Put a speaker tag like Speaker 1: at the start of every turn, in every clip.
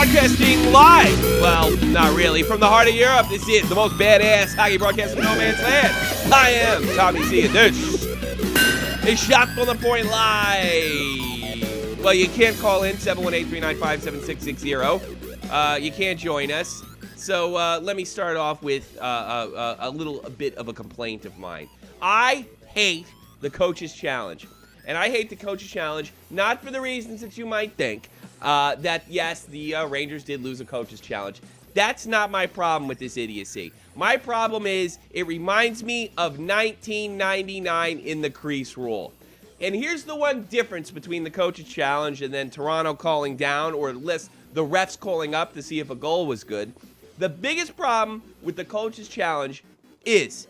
Speaker 1: Broadcasting live, well, not really, from the heart of Europe. This is the most badass hockey broadcast in no man's land. I am Tommy C, and this is Shot from the Point Live. Well, you can't call in 718-395-7660. You can't join us. So let me start off with a little bit of a complaint of mine. I hate the Coach's Challenge. And I hate the Coach's Challenge, not for the reasons that you might think. That, yes, the Rangers did lose a Coach's Challenge. That's not my problem with this idiocy. My problem is it reminds me of 1999 in the crease rule. And here's the one difference between the Coach's Challenge and then Toronto calling down, or at least the refs calling up to see if a goal was good. The biggest problem with the Coach's Challenge is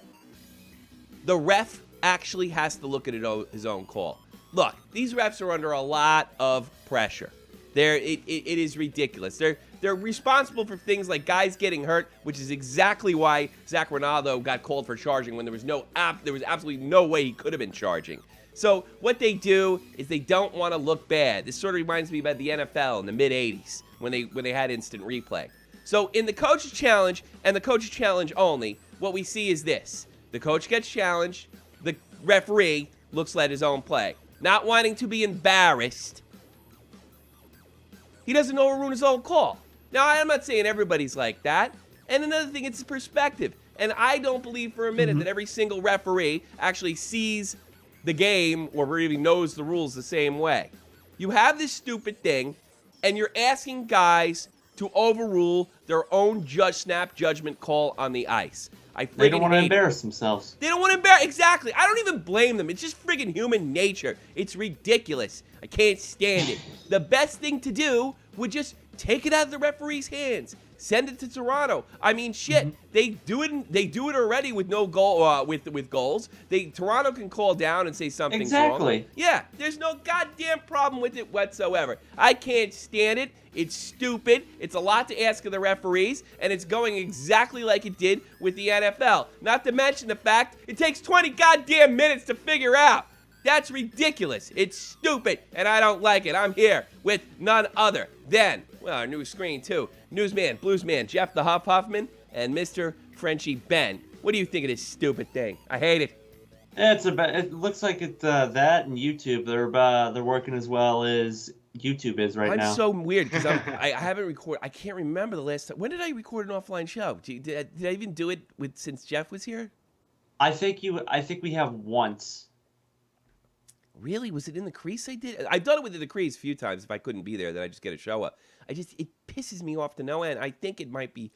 Speaker 1: the ref actually has to look at his own call. Look, these refs are under a lot of pressure. It is ridiculous. They're responsible for things like guys getting hurt, which is exactly why Zach Ronaldo got called for charging when there was absolutely no way he could have been charging. So what they do is they don't want to look bad. This sort of reminds me about the NFL in the mid-'80s when they had instant replay. So in the Coach's Challenge and the Coach's Challenge only, what we see is this. The coach gets challenged. The referee looks at his own play. Not wanting to be embarrassed, he doesn't overrule his own call. Now, I'm not saying everybody's like that. And another thing, it's perspective. And I don't believe for a minute that every single referee actually sees the game or even knows the rules the same way. You have this stupid thing, and you're asking guys to overrule their own snap judgment call on the ice.
Speaker 2: They don't want to embarrass themselves.
Speaker 1: They don't want to embarrass. Exactly. I don't even blame them. It's just friggin' human nature. It's ridiculous. I can't stand it. The best thing to do would just take it out of the referee's hands. Send it to Toronto. I mean, shit. They do it already with no goal. With goals, Toronto can call down and say something's wrong. Yeah, there's no goddamn problem with it whatsoever. I can't stand it. It's stupid. It's a lot to ask of the referees, and it's going exactly like it did with the NFL. Not to mention the fact it takes 20 goddamn minutes to figure out. That's ridiculous. It's stupid, and I don't like it. I'm here with none other than, well, our new screen, too. Newsman, bluesman, Jeff the Huffman, and Mr. Frenchie Ben. What do you think of this stupid thing? I hate it.
Speaker 2: It looks like it's that and YouTube. They're working as well as YouTube is right now.
Speaker 1: I'm so weird because I haven't recorded. I can't remember the last time. When did I record an offline show? Did I even do it since Jeff was here?
Speaker 2: I think we have once.
Speaker 1: Really? Was it in the crease I did? I've done it with the crease a few times. If I couldn't be there, then I just get a show up. It pisses me off to no end. I think it might be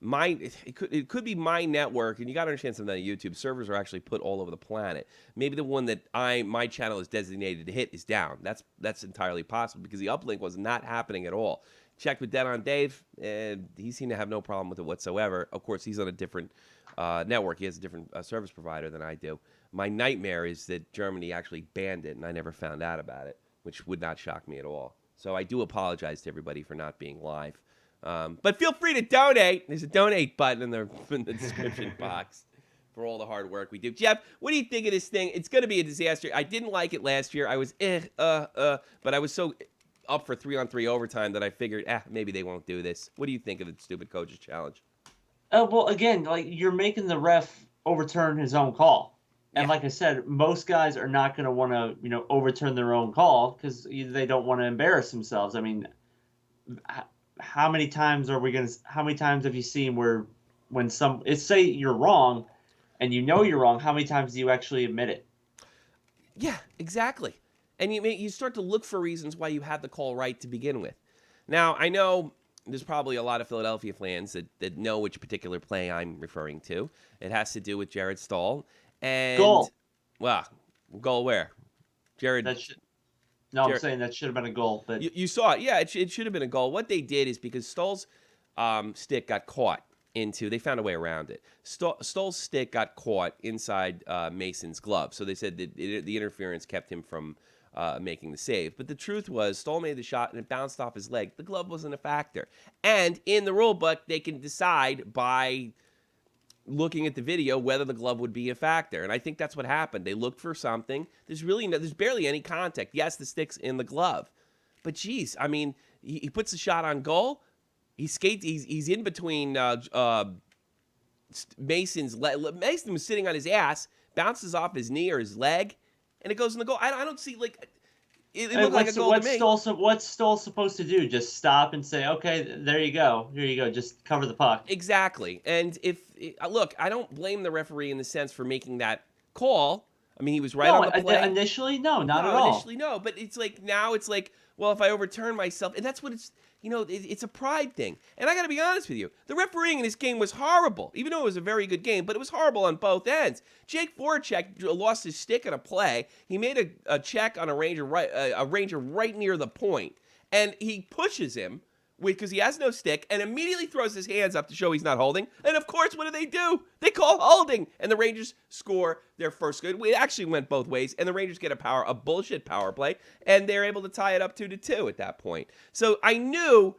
Speaker 1: it could be my network, and you got to understand something on YouTube. Servers are actually put all over the planet. Maybe the one that my channel is designated to hit is down. That's entirely possible because the uplink was not happening at all. Checked with Dead on Dave, and he seemed to have no problem with it whatsoever. Of course, he's on a different network. He has a different service provider than I do. My nightmare is that Germany actually banned it, and I never found out about it, which would not shock me at all. So I do apologize to everybody for not being live. But feel free to donate. There's a donate button in the description box for all the hard work we do. Jeff, what do you think of this thing? It's going to be a disaster. I didn't like it last year. I was but I was so up for 3-on-3 overtime that I figured, maybe they won't do this. What do you think of the stupid Coach's Challenge?
Speaker 2: Well, again, like you're making the ref overturn his own call. And like I said, most guys are not going to want to, overturn their own call because they don't want to embarrass themselves. I mean, how many times have you seen say you're wrong and you're wrong, how many times do you actually admit it?
Speaker 1: Yeah, exactly. And you start to look for reasons why you had the call right to begin with. Now, I know there's probably a lot of Philadelphia fans that know which particular play I'm referring to. It has to do with Jared Stahl. And,
Speaker 2: goal.
Speaker 1: Well, goal where? Jared.
Speaker 2: I'm saying that should have been a goal. But
Speaker 1: you saw it. Yeah, it should have been a goal. What they did is because Stahl's stick got caught they found a way around it. Stahl's stick got caught inside Mason's glove. So they said that the interference kept him from making the save. But the truth was Stahl made the shot and it bounced off his leg. The glove wasn't a factor. And in the rule book, they can decide by looking at the video whether the glove would be a factor. And I think that's what happened. They looked for something. There's barely any contact. Yes, the stick's in the glove. But geez, I mean, he puts the shot on goal. He skates. He's in between Mason's. Mason was sitting on his ass, bounces off his knee or his leg, and it goes in the goal. I don't see like it looked like a goal to me.
Speaker 2: What's Stoll supposed to do? Just stop and say, okay, there you go. Here you go. Just cover the puck.
Speaker 1: Exactly. And look, I don't blame the referee in the sense for making that call. I mean, he was right on the play.
Speaker 2: Initially, no, not at all.
Speaker 1: Initially, no. But it's like now it's like, well, if I overturn myself, and that's what it's, it's a pride thing. And I got to be honest with you, the refereeing in this game was horrible, even though it was a very good game, but it was horrible on both ends. Jake Voracek lost his stick in a play. He made a check on a ranger right near the point, and he pushes him because he has no stick, and immediately throws his hands up to show he's not holding. And of course, what do? They call holding, and the Rangers score their first good. It actually went both ways, and the Rangers get a bullshit power play, and they're able to tie it up 2-2 at that point. So I knew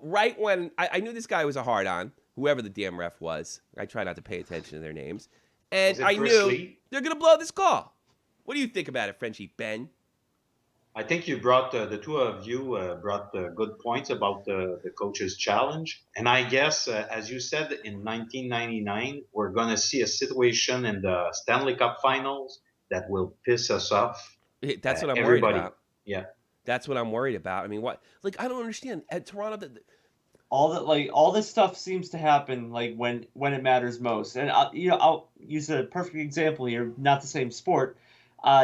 Speaker 1: right when I knew this guy was a hard-on, whoever the damn ref was. I try not to pay attention to their names, and I knew they're gonna blow this call. What do you think about it, Frenchie Ben?
Speaker 3: I think you brought the two of you brought good points about the coach's challenge, and I guess as you said in 1999, we're gonna see a situation in the Stanley Cup Finals that will piss us off.
Speaker 1: That's what I'm worried about.
Speaker 3: Yeah,
Speaker 1: that's what I'm worried about. I mean, what? Like, I don't understand. At Toronto,
Speaker 2: all this stuff seems to happen like when it matters most, and I'll use a perfect example here. Not the same sport.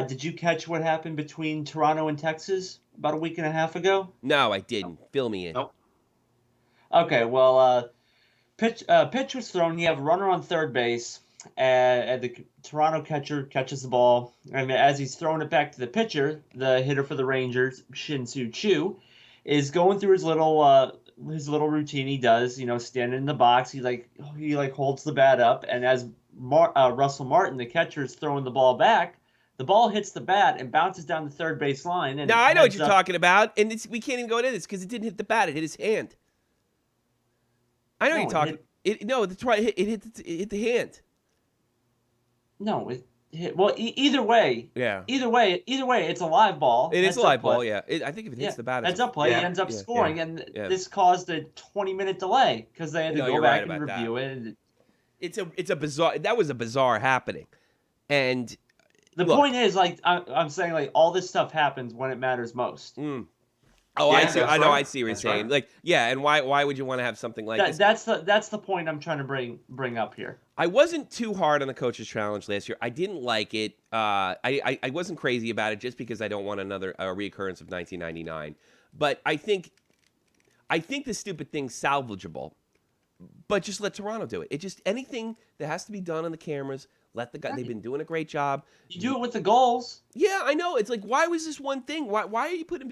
Speaker 2: Did you catch what happened between Toronto and Texas about a week and a half ago?
Speaker 1: No, I didn't. Fill me in.
Speaker 3: Nope.
Speaker 2: Okay, well, pitch was thrown. You have a runner on third base, and the Toronto catcher catches the ball. And as he's throwing it back to the pitcher, the hitter for the Rangers, Shin-Soo Choo, is going through his little routine. He does, standing in the box. He holds the bat up, and as Russell Martin, the catcher, is throwing the ball back, the ball hits the bat and bounces down the third base line. And
Speaker 1: now I know what you're talking about, and we can't even go into this because it didn't hit the bat; it hit his hand. I know you're talking. It hit the hand.
Speaker 2: No, it hit. Well, either way.
Speaker 1: Yeah.
Speaker 2: Either way, it's a live ball.
Speaker 1: It is a live ball. Yeah. I think if it hits the bat,
Speaker 2: heads up play. He ends up scoring, and this caused a 20-minute delay because they had to go back and review it.
Speaker 1: It's a bizarre. That was a bizarre happening, and.
Speaker 2: The point is, I'm saying, all this stuff happens when it matters most.
Speaker 1: Oh, yeah, I see. I know. Right. I see what you're saying. Right. And why would you want to have something like this?
Speaker 2: That's the point I'm trying to bring up here.
Speaker 1: I wasn't too hard on the coach's challenge last year. I didn't like it. I wasn't crazy about it just because I don't want another reoccurrence of 1999. But I think the stupid thing's salvageable. But just let Toronto do it. It just anything that has to be done on the cameras. Let the guy. They've been doing a great job.
Speaker 2: You do it with the goals.
Speaker 1: Yeah, I know. It's like, why was this one thing? Why are you putting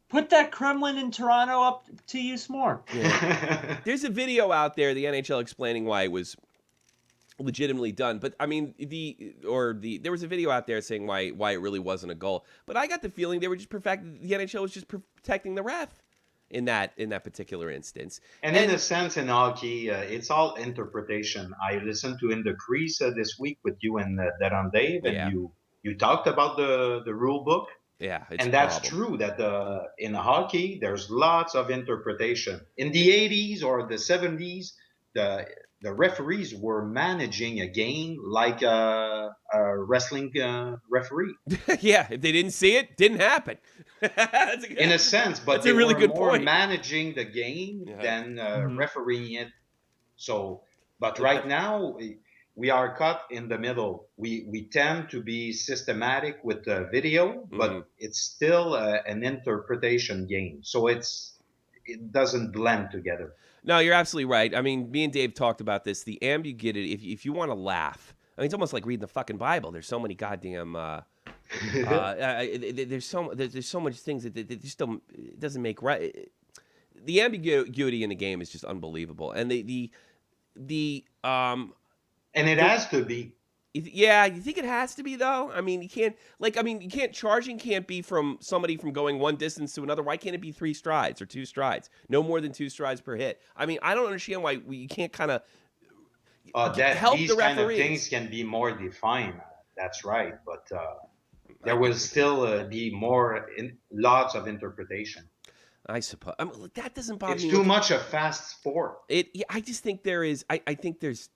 Speaker 2: Put that Kremlin in Toronto up to use more.
Speaker 1: Yeah. There's a video out there, the NHL explaining why it was legitimately done. But I mean, there was a video out there saying why it really wasn't a goal. But I got the feeling they were just the NHL was just protecting the ref. In that particular instance.
Speaker 3: And in a sense, in hockey, it's all interpretation. I listened to In the Crease this week with you and Deron Dave, and you talked about the rule book.
Speaker 1: Yeah,
Speaker 3: and that's true that in hockey, there's lots of interpretation. In the 80s or the 70s, the referees were managing a game like a wrestling referee.
Speaker 1: Yeah, if they didn't see it, didn't happen.
Speaker 3: In a sense, but
Speaker 1: they were more
Speaker 3: managing the game than refereeing it. So, but right now we are caught in the middle. We tend to be systematic with the video, but it's still an interpretation game. So it doesn't blend together.
Speaker 1: No, you're absolutely right. I mean, me and Dave talked about this. The ambiguity, if you want to laugh, I mean, it's almost like reading the fucking Bible. There's so many goddamn, there's so much things that just don't, it doesn't make right. The ambiguity in the game is just unbelievable, and and
Speaker 3: it has to be.
Speaker 1: Yeah, you think it has to be though? I mean, charging can't be from somebody from going one distance to another. Why can't it be 3 strides or 2 strides? No more than 2 strides per hit. I mean, I don't understand why you can't kind of help
Speaker 3: these
Speaker 1: the referees.
Speaker 3: Kind of things can be more defined. That's right, but there will still be lots of interpretation.
Speaker 1: I suppose. I mean, look, that doesn't bother
Speaker 3: It's
Speaker 1: me.
Speaker 3: too much a fast sport.
Speaker 1: Yeah, I just think there is. I think there's.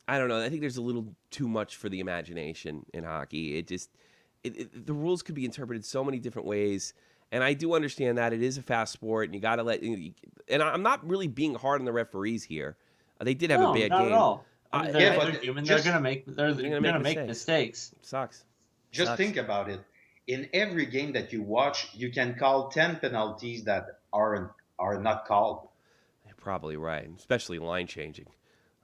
Speaker 1: I don't know. I think there's a little too much for the imagination in hockey. The rules could be interpreted so many different ways, and I do understand that it is a fast sport, and you got to let. And I'm not really being hard on the referees here. They did have a bad
Speaker 2: not
Speaker 1: game.
Speaker 2: at all. I mean, they're
Speaker 3: but
Speaker 2: human.
Speaker 3: just-
Speaker 2: They're gonna make mistakes.
Speaker 1: Sucks.
Speaker 3: Just think about it. In every game that you watch, you can call 10 penalties that are not called.
Speaker 1: You're probably right, especially line changing.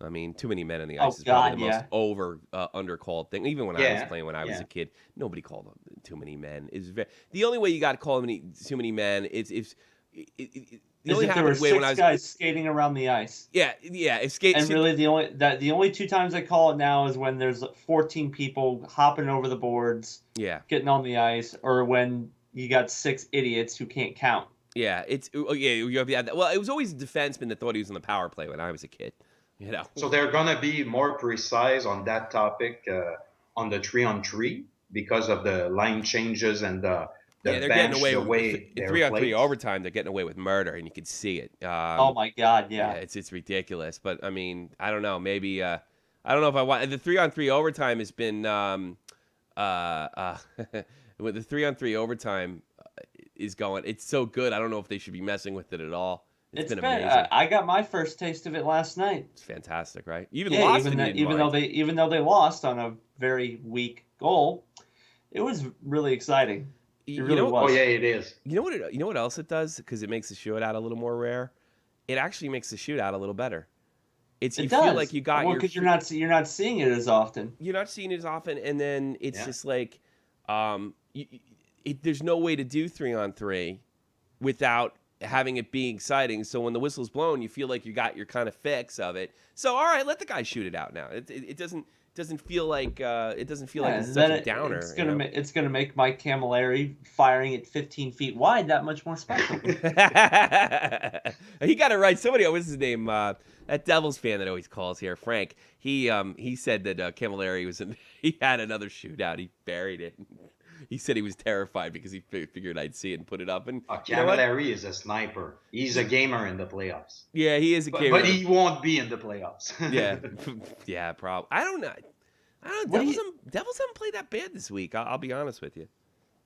Speaker 1: I mean, too many men in the
Speaker 2: Oh,
Speaker 1: ice is probably the
Speaker 2: God,
Speaker 1: most undercalled thing. Even when I was playing when I was a kid, nobody called them too many men. The only way you got to call them too many men is if
Speaker 2: The only there were six guys skating around the ice.
Speaker 1: Yeah.
Speaker 2: And really, the only two times I call it now is when there's 14 people hopping over the boards, getting on the ice, or when you got 6 idiots who can't count.
Speaker 1: Yeah, you have that. Well, it was always a defenseman that thought he was on the power play when I was a kid. You know.
Speaker 3: So they're gonna be more precise on that topic on the 3-on-3 because of the line changes and the
Speaker 1: they're
Speaker 3: bench,
Speaker 1: getting away
Speaker 3: the
Speaker 1: with
Speaker 3: way
Speaker 1: 3-on-3 overtime. They're getting away with murder, and you can see it.
Speaker 2: Oh my God, yeah.
Speaker 1: It's ridiculous. But I mean, I don't know. Maybe I don't know if I want the 3-on-3 overtime has been with the 3-on-3 overtime is going. It's so good. I don't know if they should be messing with it at all. It's been amazing.
Speaker 2: I got my first taste of it last night.
Speaker 1: It's fantastic, right? You even lost,
Speaker 2: even though they lost on a very weak goal, it was really exciting. It really was.
Speaker 3: Oh yeah, it is.
Speaker 1: You know what else it does? Because it makes the shootout a little more rare. It actually makes the shootout a little better. Feel like you got
Speaker 2: because you're not seeing it as often.
Speaker 1: You're not seeing it as often, and then it's just like there's no way to do 3-on-3 without having it be exciting. So when the whistle's blown, you feel like you got your kind of fix of it. So all right, let the guy shoot it out now. It doesn't feel like it's such a downer.
Speaker 2: It's gonna make Mike Camilleri firing at 15 feet wide that much more special.
Speaker 1: He got it right. Somebody, what's his name? That Devils fan that always calls here, Frank. He said that Camilleri he had another shootout. He buried it. He said he was terrified because he figured I'd see it and put it up. And
Speaker 3: Camilleri is a sniper. He's a gamer in the playoffs.
Speaker 1: Yeah, he is a gamer.
Speaker 3: But he won't be in the playoffs.
Speaker 1: yeah, probably. I don't know. Devils haven't played that bad this week. I'll be honest with you.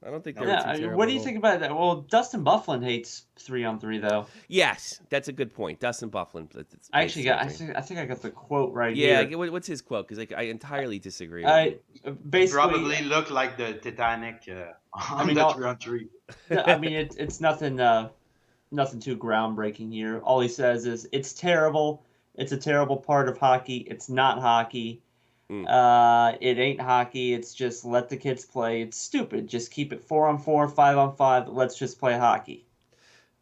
Speaker 1: I don't think they're too terrible.
Speaker 2: What do you think about that? Well, Dustin Byfuglien hates 3-on-3 though.
Speaker 1: Yes, that's a good point. Dustin Byfuglien.
Speaker 2: I think I got the quote right here.
Speaker 1: Yeah, what's his quote? Because I entirely disagree.
Speaker 2: Basically,
Speaker 3: probably look like the Titanic on the 3-on-3.
Speaker 2: I mean, it's nothing too groundbreaking here. All he says is it's terrible. It's a terrible part of hockey. It's not hockey. It ain't hockey. It's just let the kids play. It's stupid. Just keep it 4-on-4, 5-on-5. Let's just play hockey.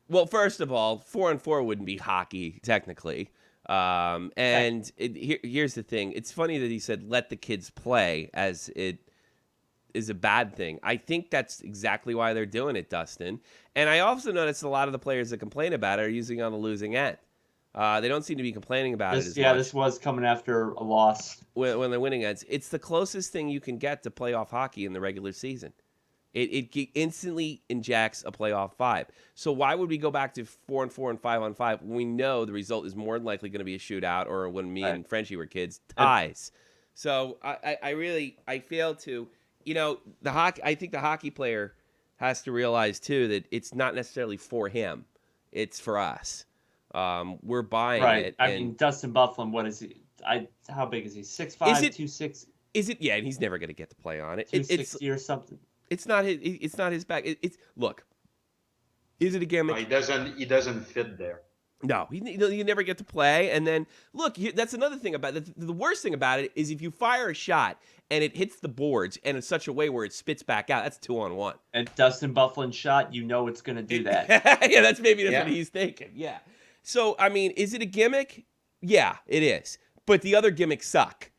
Speaker 1: Well, first of all, 4-on-4 wouldn't be hockey technically. Here's the thing. It's funny that he said let the kids play as it is a bad thing. I think that's exactly why they're doing it, Dustin. And I also noticed a lot of the players that complain about it are using it on the losing end. They don't seem to be complaining about it as much.
Speaker 2: Yeah, this was coming after a loss.
Speaker 1: When they're winning ends. It's the closest thing you can get to playoff hockey in the regular season. It instantly injects a playoff 5. So why would we go back to 4-on-4 and 5-on-5 when we know the result is more than likely going to be a shootout, or when me and Frenchie were kids, ties. So I fail to, I think the hockey player has to realize too that it's not necessarily for him. It's for us. We're buying it.
Speaker 2: I mean, Dustin Byfuglien, what is he? How big is he? 6'5", 260?
Speaker 1: Is it? Yeah, and he's never going to get to play on it.
Speaker 2: 260 or something.
Speaker 1: It's not his. It's not his back. Look. Is it a gimmick?
Speaker 3: No, he doesn't fit there.
Speaker 1: No, you never get to play. And then look, that's another thing about it. The worst thing about it is if you fire a shot and it hits the boards and in such a way where it spits back out, that's 2-on-1.
Speaker 2: And Dustin Byfuglien's shot, it's going to do that.
Speaker 1: Yeah, that's what he's thinking. Yeah. So, I mean, is it a gimmick? Yeah, it is. But the other gimmicks suck.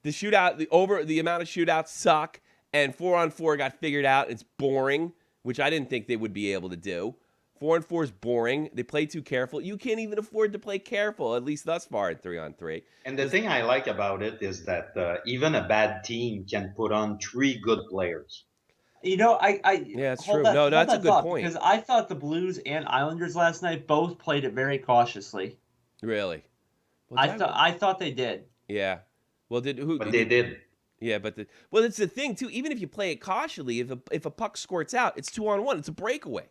Speaker 1: The amount of shootouts suck, and 4-on-4 got figured out. It's boring, which I didn't think they would be able to do. 4-on-4 is boring. They play too careful. You can't even afford to play careful, at least thus far in 3-on-3.
Speaker 3: And the thing I like about it is that even a bad team can put on 3 good players.
Speaker 1: Yeah, it's
Speaker 2: hold
Speaker 1: true.
Speaker 2: that,
Speaker 1: No,
Speaker 2: hold
Speaker 1: that's a
Speaker 2: that
Speaker 1: good
Speaker 2: thought,
Speaker 1: point.
Speaker 2: because I thought the Blues and Islanders last night both played it very cautiously.
Speaker 1: Really? Well,
Speaker 2: I thought they did.
Speaker 1: yeah. Well,
Speaker 3: But they did.
Speaker 1: yeah, but well, it's the thing too. Even if you play it cautiously, if a puck squirts out, it's 2-on-1. It's a breakaway.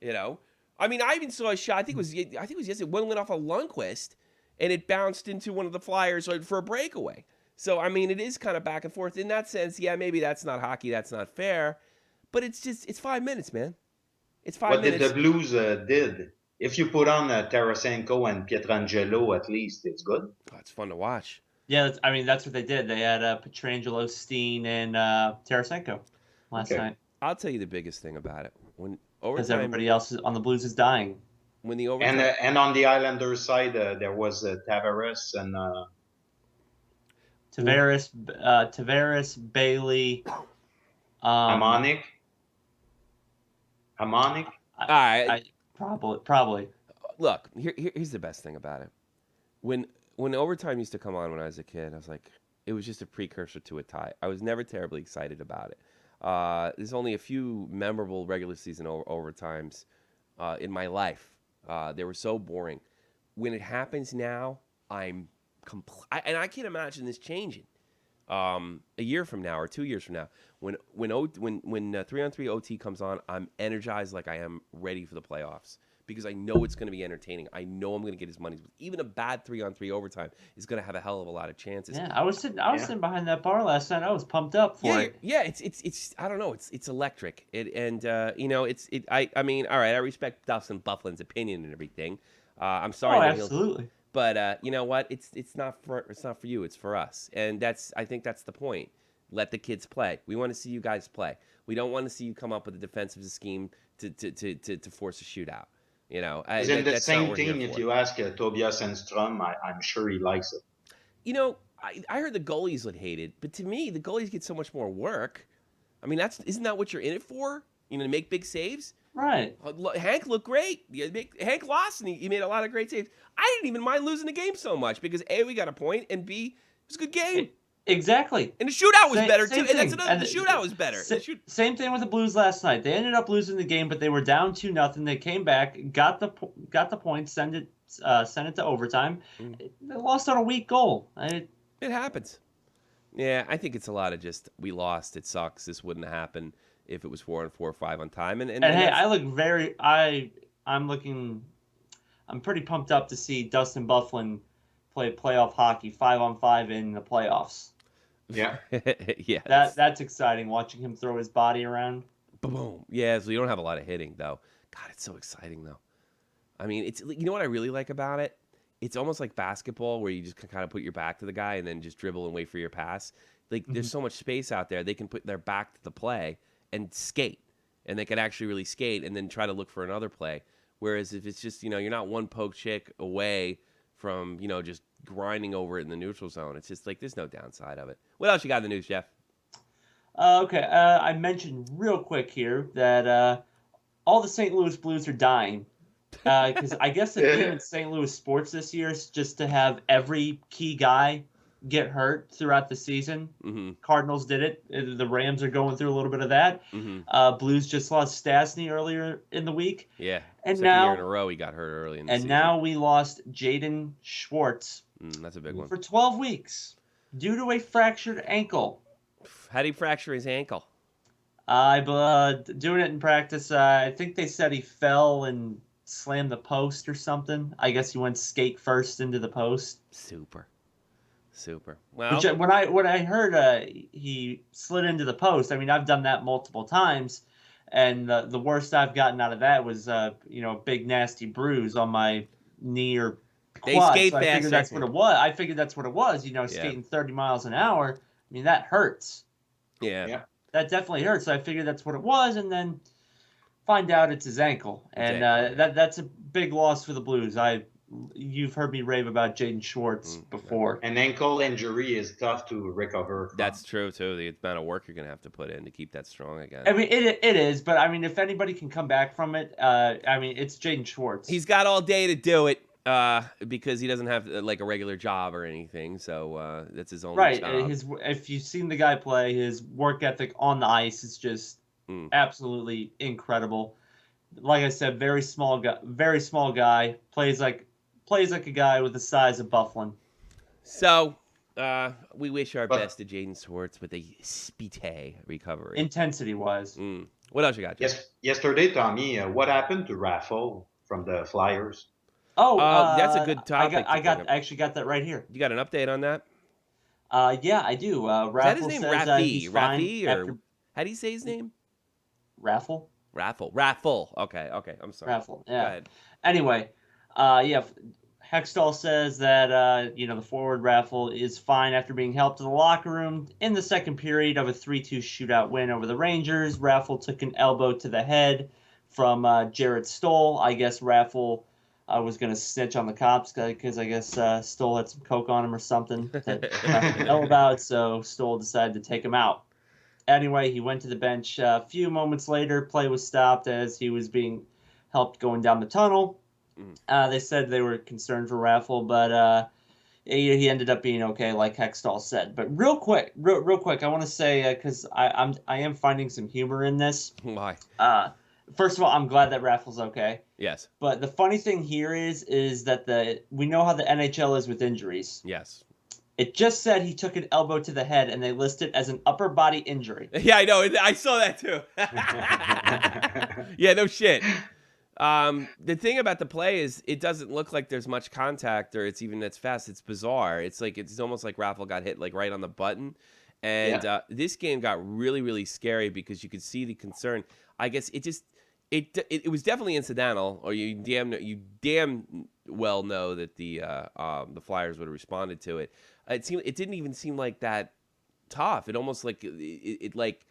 Speaker 1: You know, I mean, I even saw a shot. I think it was yesterday. One went off a Lundqvist, and it bounced into one of the Flyers for a breakaway. So I mean, it is kind of back and forth in that sense. Yeah, maybe that's not hockey. That's not fair, but it's 5 minutes, man. It's five
Speaker 3: What did
Speaker 1: minutes.
Speaker 3: the Blues did? If you put on Tarasenko and Pietrangelo, at least it's good.
Speaker 1: Oh, it's fun to watch.
Speaker 2: Yeah, that's what they did. They had Pietrangelo, Steen, and Tarasenko last night.
Speaker 1: I'll tell you the biggest thing about it. When
Speaker 2: Because
Speaker 1: overtime,
Speaker 2: everybody else on the Blues is dying.
Speaker 1: when the overtime,
Speaker 3: And on the Islanders side, there was Tavares and
Speaker 2: Tavares, Bailey,
Speaker 3: Hamonic. Hamonic.
Speaker 1: all right.
Speaker 2: Probably.
Speaker 1: Look, here's the best thing about it. When overtime used to come on when I was a kid, I was like, it was just a precursor to a tie. I was never terribly excited about it. There's only a few memorable regular season overtimes in my life. They were so boring. When it happens now, and I can't imagine this changing. A year from now or 2 years from now, when 3-on-3 OT comes on, I'm energized like I am ready for the playoffs because I know it's going to be entertaining. I know I'm going to get his money's worth. Even a bad 3-on-3 overtime is going to have a hell of a lot of chances.
Speaker 2: Yeah, I was sitting behind that bar last night. I was pumped up for it.
Speaker 1: Yeah, it's I don't know, it's electric. I mean, all right, I respect Dustin Bufflin's opinion and everything. I'm sorry.
Speaker 2: Oh, absolutely.
Speaker 1: But you know what? It's not for you. It's for us, and I think that's the point. Let the kids play. We want to see you guys play. We don't want to see you come up with a defensive scheme to force a shootout. You know,
Speaker 3: It's in the
Speaker 1: that's not
Speaker 3: same
Speaker 1: what we're
Speaker 3: thing.
Speaker 1: here
Speaker 3: If
Speaker 1: for.
Speaker 3: you ask Tobias Enstrom, I'm sure he likes it.
Speaker 1: You know, I heard the goalies would hate it, but to me, the goalies get so much more work. I mean, isn't that what you're in it for? You know, to make big saves.
Speaker 2: Right.
Speaker 1: Hank looked great. Hank lost, and he made a lot of great saves. I didn't even mind losing the game so much because A, we got a point, and B, it was a good game.
Speaker 2: Exactly.
Speaker 1: And the shootout was better, too.
Speaker 2: Thing.
Speaker 1: And that's another, the shootout was better.
Speaker 2: Same thing with the Blues last night. They ended up losing the game, but they were down 2-0. They came back, got the point, sent it to overtime. They lost on a weak goal.
Speaker 1: It happens. Yeah, I think it's a lot of just, we lost, it sucks, this wouldn't happen if it was 4-4 or 5 on time. And
Speaker 2: hey, I'm pretty pumped up to see Dustin Bufflin play playoff hockey 5-on-5 in the playoffs.
Speaker 3: Yeah.
Speaker 1: Yeah.
Speaker 2: That's exciting, watching him throw his body around.
Speaker 1: Boom. Yeah, so you don't have a lot of hitting, though. God, it's so exciting, though. I mean, you know what I really like about it? It's almost like basketball where you just can kind of put your back to the guy and then just dribble and wait for your pass. Like, there's so much space out there. They can put their back to the play and skate. And they can actually really skate and then try to look for another play. Whereas if it's just, you're not one poke chick away from, just grinding over it in the neutral zone. It's just like there's no downside of it. What else you got in the news, Jeff?
Speaker 2: Okay, I mentioned real quick here that all the St. Louis Blues are dying. Because I guess the theme in St. Louis sports this year is just to have every key guy get hurt throughout the season.
Speaker 1: Mm-hmm.
Speaker 2: Cardinals did it. The Rams are going through a little bit of that.
Speaker 1: Mm-hmm.
Speaker 2: Blues just lost Stastny earlier in the week.
Speaker 1: Yeah,
Speaker 2: and
Speaker 1: second year in a row he got hurt early in the season.
Speaker 2: And now we lost Jaden Schwartz.
Speaker 1: That's a big one.
Speaker 2: For 12 weeks due to a fractured ankle.
Speaker 1: How did he fracture his ankle?
Speaker 2: Doing it in practice. I think they said he fell and slammed the post or something. I guess he went skate first into the post.
Speaker 1: Super. Well,
Speaker 2: when I heard he slid into the post, I mean, I've done that multiple times, and the worst I've gotten out of that was a big nasty bruise on my knee or quad.
Speaker 1: They skate
Speaker 2: so I figured that's what it was. Skating 30 miles an hour. I mean, that hurts.
Speaker 1: Yeah.
Speaker 2: That definitely hurts. So I figured that's what it was, and then find out it's his ankle, and that's a big loss for the Blues. You've heard me rave about Jaden Schwartz before.
Speaker 3: An ankle injury is tough to recover from.
Speaker 1: That's true too. The amount of work you're gonna have to put in to keep that strong again.
Speaker 2: I mean, it is, but I mean, if anybody can come back from it, it's Jaden Schwartz.
Speaker 1: He's got all day to do it because he doesn't have like a regular job or anything. So that's his only job.
Speaker 2: If you've seen the guy play, his work ethic on the ice is just Absolutely incredible. Like I said, very small guy, plays like a guy with the size of Bufflin.
Speaker 1: So, we wish our
Speaker 3: But
Speaker 1: best to Jaden Swartz with a speedy recovery.
Speaker 2: Intensity wise.
Speaker 1: What else you got, Joe?
Speaker 3: yesterday, Tommy, what happened to Raffle from the Flyers?
Speaker 2: Oh,
Speaker 1: that's a good topic to bring up.
Speaker 2: I actually got that right here.
Speaker 1: You got an update on that?
Speaker 2: Yeah, I do.
Speaker 1: Is that his
Speaker 2: Raffle
Speaker 1: name?
Speaker 2: says he's fine
Speaker 1: Raffi, or
Speaker 2: after
Speaker 1: how do you say his name?
Speaker 2: Raffle.
Speaker 1: Raffle. Okay. I'm sorry.
Speaker 2: Raffle.
Speaker 1: Go
Speaker 2: Yeah.
Speaker 1: ahead.
Speaker 2: Anyway, yeah, Hextall says that the forward Raffle is fine after being helped to the locker room in the second period of a 3-2 shootout win over the Rangers. Raffle took an elbow to the head from Jarrett Stoll. I guess Raffle was going to snitch on the cops because I guess Stoll had some coke on him or something that Raffle didn't know about, so Stoll decided to take him out. Anyway, he went to the bench. A few moments later, play was stopped as he was being helped going down the tunnel. They said they were concerned for Raffle, but he ended up being okay, like Hextall said. But real quick, I want to say because I am finding some humor in this.
Speaker 1: Why?
Speaker 2: First of all, I'm glad that Raffle's okay.
Speaker 1: Yes.
Speaker 2: But the funny thing here is that we know how the NHL is with injuries.
Speaker 1: Yes.
Speaker 2: It just said he took an elbow to the head, and they list it as an upper body injury.
Speaker 1: Yeah, I know. I saw that too. Yeah, no shit. The thing about the play is it doesn't look like there's much contact or it's even that's fast. It's bizarre. It's almost like Raffle got hit like right on the button. And this game got really, really scary because you could see the concern. I guess it was definitely incidental, or you damn well know that the Flyers would have responded to it. It didn't even seem like that tough. It almost like it like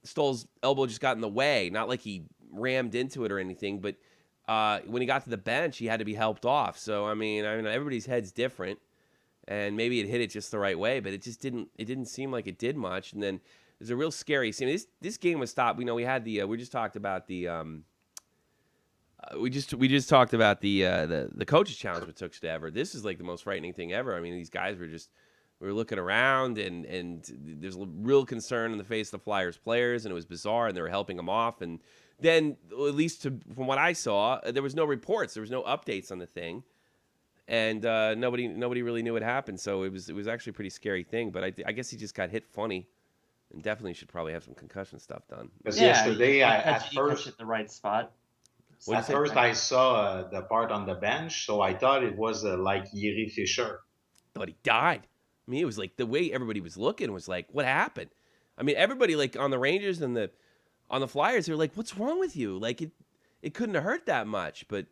Speaker 1: Stoll's elbow just got in the way, not like he rammed into it or anything, but when he got to the bench, he had to be helped off. So I mean, everybody's head's different, and maybe it hit it just the right way, but it didn't seem like it did much. And then there's a real scary scene. This game was stopped. We had we just talked about the we just talked about the coaches challenge with took ever. This is like the most frightening thing ever. I mean, these guys were looking around, and there's a real concern in the face of the Flyers players, and it was bizarre, and they were helping them off. And then, at least from what I saw, there was no reports, there was no updates on the thing, and nobody really knew what happened. So it was actually a pretty scary thing. But I guess he just got hit funny, and definitely should probably have some concussion stuff done.
Speaker 3: Because yesterday,
Speaker 2: at first, hit the right spot.
Speaker 3: At first, I saw the part on the bench, so I thought it was like Yeri Fisher.
Speaker 1: But he died. I mean, it was like the way everybody was looking was like, what happened? I mean, everybody like on the Rangers and on the Flyers, they were like, what's wrong with you? Like it couldn't have hurt that much, but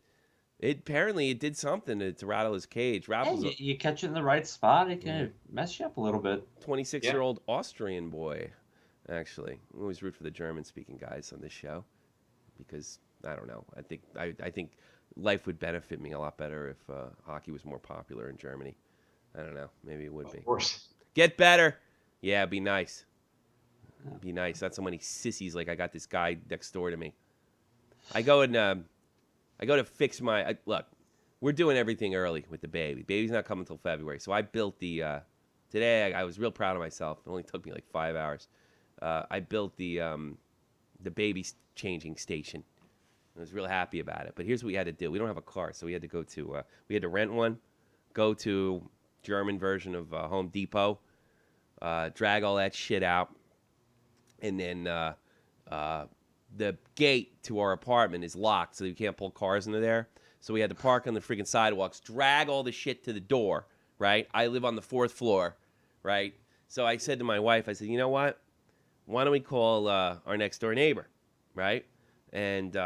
Speaker 1: apparently it did something to rattle his cage.
Speaker 2: You catch it in the right spot, it can mess you up a little bit.
Speaker 1: 26-year-old Austrian boy, actually. We always root for the German-speaking guys on this show because I don't know. I think life would benefit me a lot better if hockey was more popular in Germany. I don't know. Maybe it would be.
Speaker 3: Of course.
Speaker 1: Get better. Yeah, be nice. Be nice. Not so many sissies like I got this guy next door to me. I go to fix my... look, we're doing everything early with the baby. Baby's not coming until February. So I built the... today, I was real proud of myself. It only took me like 5 hours. I built the baby changing station. I was real happy about it. But here's what we had to do. We don't have a car, so we had to go to... we had to rent one, go to German version of Home Depot, drag all that shit out, and then the gate to our apartment is locked, so you can't pull cars into there. So we had to park on the freaking sidewalks, drag all the shit to the door, right? I live on the 4th floor, right? So I said to my wife, I said, you know what? Why don't we call our next door neighbor, right? And,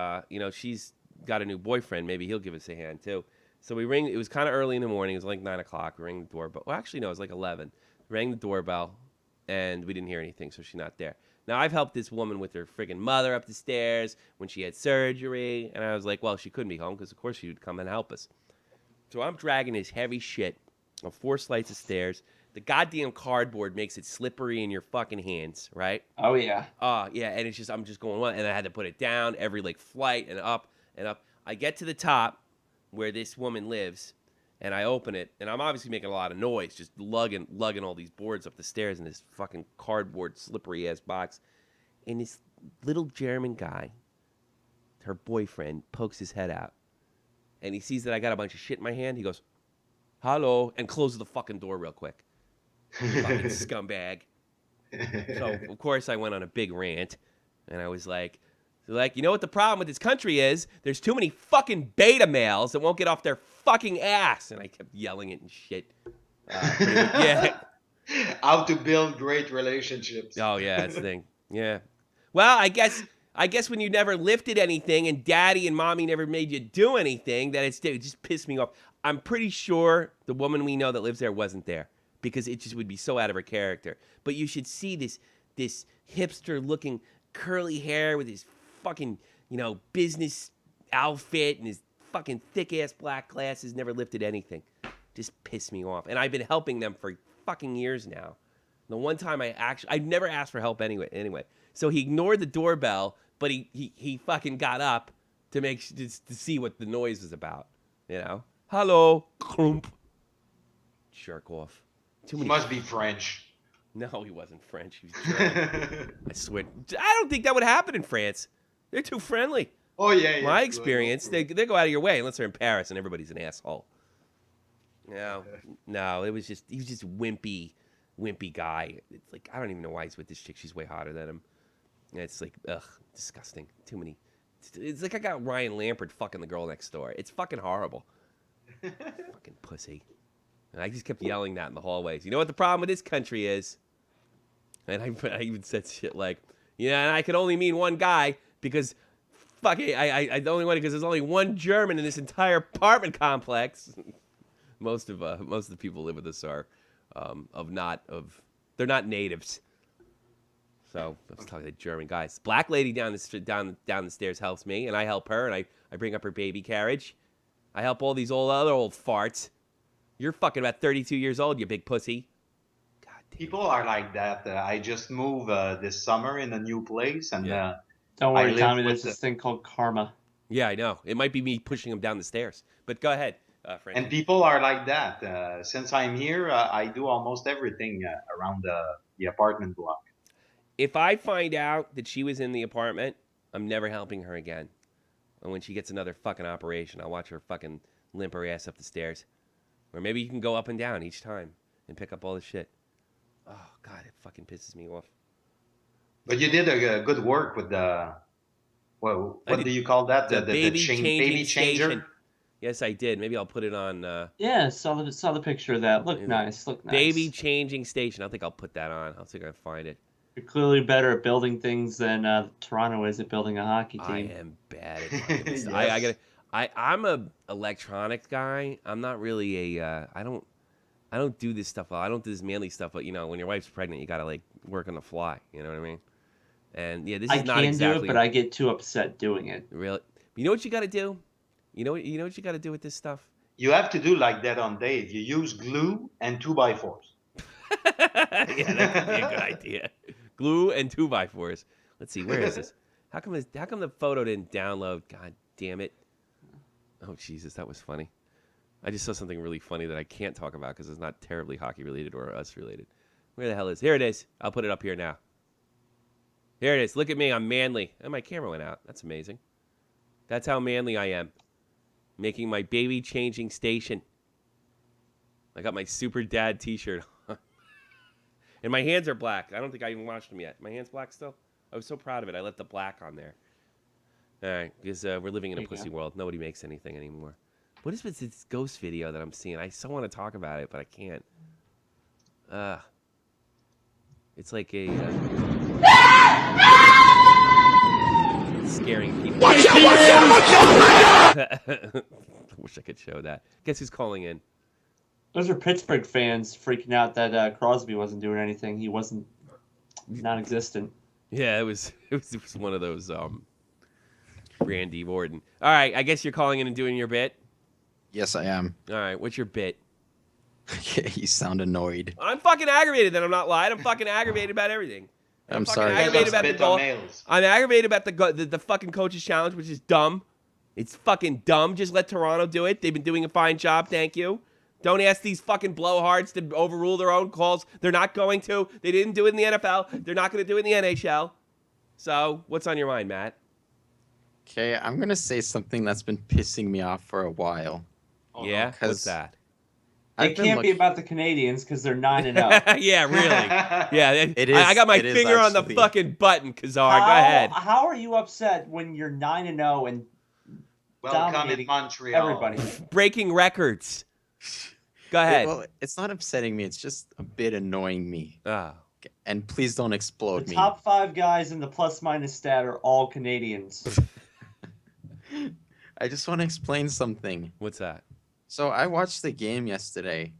Speaker 1: she's got a new boyfriend. Maybe he'll give us a hand, too. So we ring. It was kind of early in the morning. It was like 9 o'clock. We rang the doorbell. Well, actually, no, it was like 11. We rang the doorbell, and we didn't hear anything, so she's not there. Now, I've helped this woman with her friggin' mother up the stairs when she had surgery, and I was like, well, she couldn't be home because, of course, she would come and help us. So I'm dragging this heavy shit on 4 flights of stairs. The goddamn cardboard makes it slippery in your fucking hands, right?
Speaker 2: Oh, yeah.
Speaker 1: Yeah, and I'm just going on, and I had to put it down every, like, flight and up and up. I get to the top where this woman lives, and I open it, and I'm obviously making a lot of noise, just lugging all these boards up the stairs in this fucking cardboard slippery ass box. And little German guy, her boyfriend, pokes his head out. And he sees that I got a bunch of shit in my hand. He goes, hello, and closes the fucking door real quick. Fucking scumbag. So, of course, I went on a big rant. And I was like, you know what the problem with this country is? There's too many fucking beta males that won't get off their fucking ass. And I kept yelling it and shit. Yeah.
Speaker 3: How to build great relationships.
Speaker 1: Oh, yeah, that's the thing. Yeah. Well, I guess when you never lifted anything and daddy and mommy never made you do anything, that it just pissed me off. I'm pretty sure the woman we know that lives there wasn't there because it just would be so out of her character. But you should see this hipster-looking curly hair with his fucking, business outfit and his fucking thick-ass black glasses, never lifted anything. Just pissed me off. And I've been helping them for fucking years now. The one time I've never asked for help anyway. So he ignored the doorbell, but he fucking got up to see what the noise was about. Hello, crump. Jerk off.
Speaker 3: He must be French.
Speaker 1: No, he wasn't French. He was German. I swear. I don't think that would happen in France. They're too friendly.
Speaker 3: Oh yeah.
Speaker 1: My experience, they go out of your way unless they're in Paris and everybody's an asshole. No, he was just wimpy guy. It's like I don't even know why he's with this chick. She's way hotter than him. And it's like, ugh, disgusting. Too many. It's like I got Ryan Lampert fucking the girl next door. It's fucking horrible. Fucking pussy. And I just kept yelling that in the hallways. You know what the problem with this country is? And I even said shit like, and I could only mean one guy because, fuck it, I only want it because there's only one German in this entire apartment complex. Most of the people who live with us are they're not natives. So I was talking to German guys. Black lady down the stairs helps me, and I help her, and I bring up her baby carriage. I help all these other old farts. You're fucking about 32 years old, you big pussy. God damn.
Speaker 3: People are like that. I just moved this summer in a new place, and
Speaker 2: don't worry, Tommy. There's this thing called karma.
Speaker 1: Yeah, I know. It might be me pushing him down the stairs, but go ahead, Frank.
Speaker 3: And people are like that. Since I'm here, I do almost everything around the apartment block.
Speaker 1: If I find out that she was in the apartment, I'm never helping her again. And when she gets another fucking operation, I'll watch her fucking limp her ass up the stairs. Or maybe you can go up and down each time and pick up all the shit. Oh, God, it fucking pisses me off.
Speaker 3: But you did a good work with the, what do you call that?
Speaker 1: The baby
Speaker 3: changer?
Speaker 1: Station. Yes, I did. Maybe I'll put it on.
Speaker 2: Yeah, saw the picture of that. Look nice.
Speaker 1: Baby changing station. I think I'll put that on. I'll see if I can find it.
Speaker 2: You're clearly better at building things than Toronto is at building a hockey team.
Speaker 1: I am bad at fucking this. Yes. I'm a electronics guy. I'm not really a. I don't do this stuff. I don't do this manly stuff. But when your wife's pregnant, you gotta work on the fly. You know what I mean? And yeah, this is not exactly.
Speaker 2: I can do it, but I get too upset doing it.
Speaker 1: Really? You know what you gotta do? You know what you gotta do with this stuff?
Speaker 3: You have to do like that on Dave. You use glue and 2x4s.
Speaker 1: Yeah, that could be a good idea. Glue and 2x4s. Let's see, where is this? How come the photo didn't download? God damn it. Oh, Jesus, that was funny. I just saw something really funny that I can't talk about because it's not terribly hockey related or us related. Where the hell is it? Here it is. I'll put it up here now. Here it is. Look at me. I'm manly. And my camera went out. That's amazing. That's how manly I am. Making my baby changing station. I got my super dad t-shirt on. And my hands are black. I don't think I even washed them yet. My hands black still? I was so proud of it. I left the black on there. All right, because we're living in a pussy world. Nobody makes anything anymore. What is this ghost video that I'm seeing? I so want to talk about it, but I can't. It's like a... scaring people. Watch out! Watch out! Watch out! Wish I could show that. Guess who's calling in?
Speaker 2: Those are Pittsburgh fans freaking out that Crosby wasn't doing anything. He wasn't non-existent.
Speaker 1: Yeah, it was one of those Randy Orton. All right, I guess you're calling in and doing your bit.
Speaker 4: Yes, I am.
Speaker 1: All right, what's your bit?
Speaker 4: Yeah, you sound annoyed.
Speaker 1: I'm fucking aggravated that I'm not lying. I'm fucking aggravated about everything.
Speaker 4: I'm sorry.
Speaker 1: Aggravated about the goal. I'm aggravated about the fucking coaches challenge, which is dumb. It's fucking dumb. Just let Toronto do it. They've been doing a fine job. Thank you. Don't ask these fucking blowhards to overrule their own calls. They're not going to. They didn't do it in the NFL. They're not going to do it in the NHL. So, what's on your mind, Matt?
Speaker 4: Okay, I'm gonna say something that's been pissing me off for a while.
Speaker 3: Oh,
Speaker 1: Yeah,
Speaker 3: no.
Speaker 1: what's that?
Speaker 2: It can't be about the Canadians because they're 9-0.
Speaker 1: Yeah, really. Yeah,
Speaker 4: It
Speaker 1: I
Speaker 4: is.
Speaker 1: got my
Speaker 4: it is
Speaker 1: finger on the
Speaker 4: actually.
Speaker 1: fucking button, Kazar. Go ahead.
Speaker 2: How are you upset when you're 9-0 and
Speaker 3: Welcome in
Speaker 2: dominating
Speaker 3: Montreal.
Speaker 2: everybody?
Speaker 1: Breaking records. Go ahead.
Speaker 4: Well, it's not upsetting me. It's just a bit annoying me.
Speaker 1: Oh.
Speaker 4: And please don't explode
Speaker 2: The
Speaker 4: me.
Speaker 2: top 5 guys in the plus-minus stat are all Canadians.
Speaker 4: I just want to explain something.
Speaker 1: What's that?
Speaker 4: So I watched the game yesterday,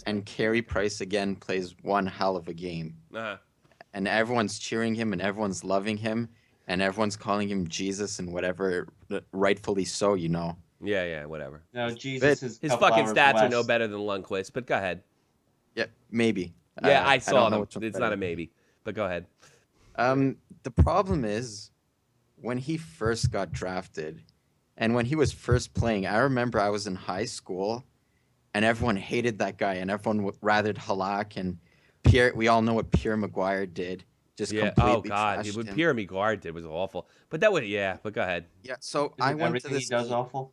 Speaker 4: and Carey Price again plays one hell of a game.
Speaker 1: Uh-huh.
Speaker 4: And everyone's cheering him, and everyone's loving him, and everyone's calling him Jesus and whatever, rightfully so, you know.
Speaker 1: Yeah, whatever.
Speaker 2: No, Jesus is
Speaker 1: His
Speaker 2: a couple
Speaker 1: fucking
Speaker 2: hours
Speaker 1: stats are
Speaker 2: west.
Speaker 1: no better than Lundqvist, but go ahead.
Speaker 4: Yeah, maybe.
Speaker 1: Yeah, I
Speaker 4: don't
Speaker 1: saw
Speaker 4: know
Speaker 1: them.
Speaker 4: which one's
Speaker 1: It's
Speaker 4: better.
Speaker 1: not a maybe, but go ahead.
Speaker 4: The problem is, when he first got drafted, and when he was first playing, I remember I was in high school, and everyone hated that guy, and everyone rathered Halak and Pierre. We all know what Pierre Maguire did. Just completely
Speaker 1: Oh God,
Speaker 4: trashed
Speaker 1: what
Speaker 4: him.
Speaker 1: Pierre Maguire did was awful. But that would, but go ahead.
Speaker 4: Yeah, so
Speaker 2: Isn't
Speaker 4: I went to
Speaker 2: everything
Speaker 4: this.
Speaker 2: he does awful?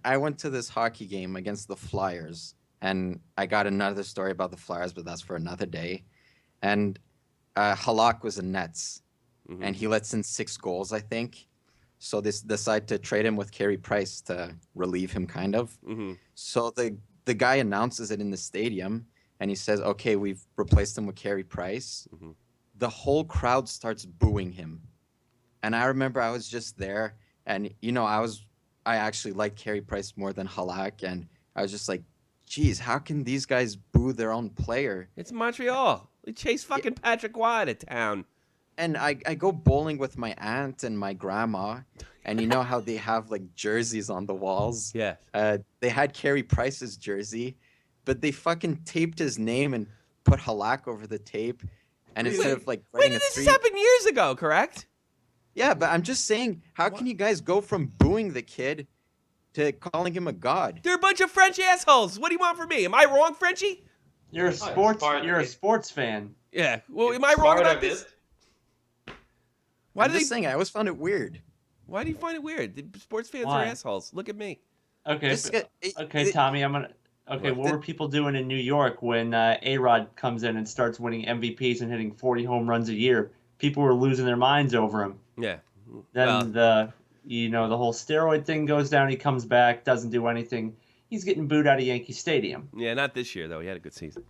Speaker 4: I went to this hockey game against the Flyers, and I got another story about the Flyers, but that's for another day. And Halak was in nets,
Speaker 1: Mhm.
Speaker 4: and he lets in 6 goals, I think. So they decide to trade him with Carey Price to relieve him, kind of.
Speaker 1: Mhm.
Speaker 4: So the guy announces it in the stadium, and he says, "Okay, we've replaced him with Carey Price."
Speaker 1: Mhm.
Speaker 4: The whole crowd starts booing him, and I remember I was just there, and I actually liked Carey Price more than Halak, and I was just like, "Geez, how can these guys boo their own player?"
Speaker 1: It's Montreal. We chased fucking Patrick Waugh out of town.
Speaker 4: And I go bowling with my aunt and my grandma, and you know how they have like jerseys on the walls.
Speaker 1: Yeah.
Speaker 4: They had Carey Price's jersey, but they fucking taped his name and put Halak over the tape. And instead of like
Speaker 1: When
Speaker 4: writing
Speaker 1: did
Speaker 4: a
Speaker 1: this
Speaker 4: 3,
Speaker 1: happen? Years ago, correct?
Speaker 4: yeah, but I'm just saying, how can you guys go from booing the kid to calling him a god?
Speaker 1: They're a bunch of French assholes. What do you want from me? Am I wrong, Frenchie?
Speaker 2: You're a sports fan.
Speaker 1: Yeah. Well,
Speaker 3: It's
Speaker 1: am I wrong
Speaker 3: part
Speaker 1: about
Speaker 3: of
Speaker 1: this?
Speaker 3: it.
Speaker 1: Why
Speaker 4: I'm
Speaker 1: do they?
Speaker 4: just saying, I always found it weird.
Speaker 1: Why do you find it weird? The sports fans
Speaker 2: Why?
Speaker 1: are assholes. Look at me.
Speaker 2: Okay,
Speaker 4: This guy-
Speaker 2: okay, Tommy, I'm gonna. Okay, what were people doing in New York when A-Rod comes in and starts winning MVPs and hitting 40 home runs a year? People were losing their minds over him.
Speaker 1: Yeah.
Speaker 2: Then the whole steroid thing goes down. He comes back, doesn't do anything. He's getting booed out of Yankee Stadium.
Speaker 1: Yeah, not this year though. He had a good season.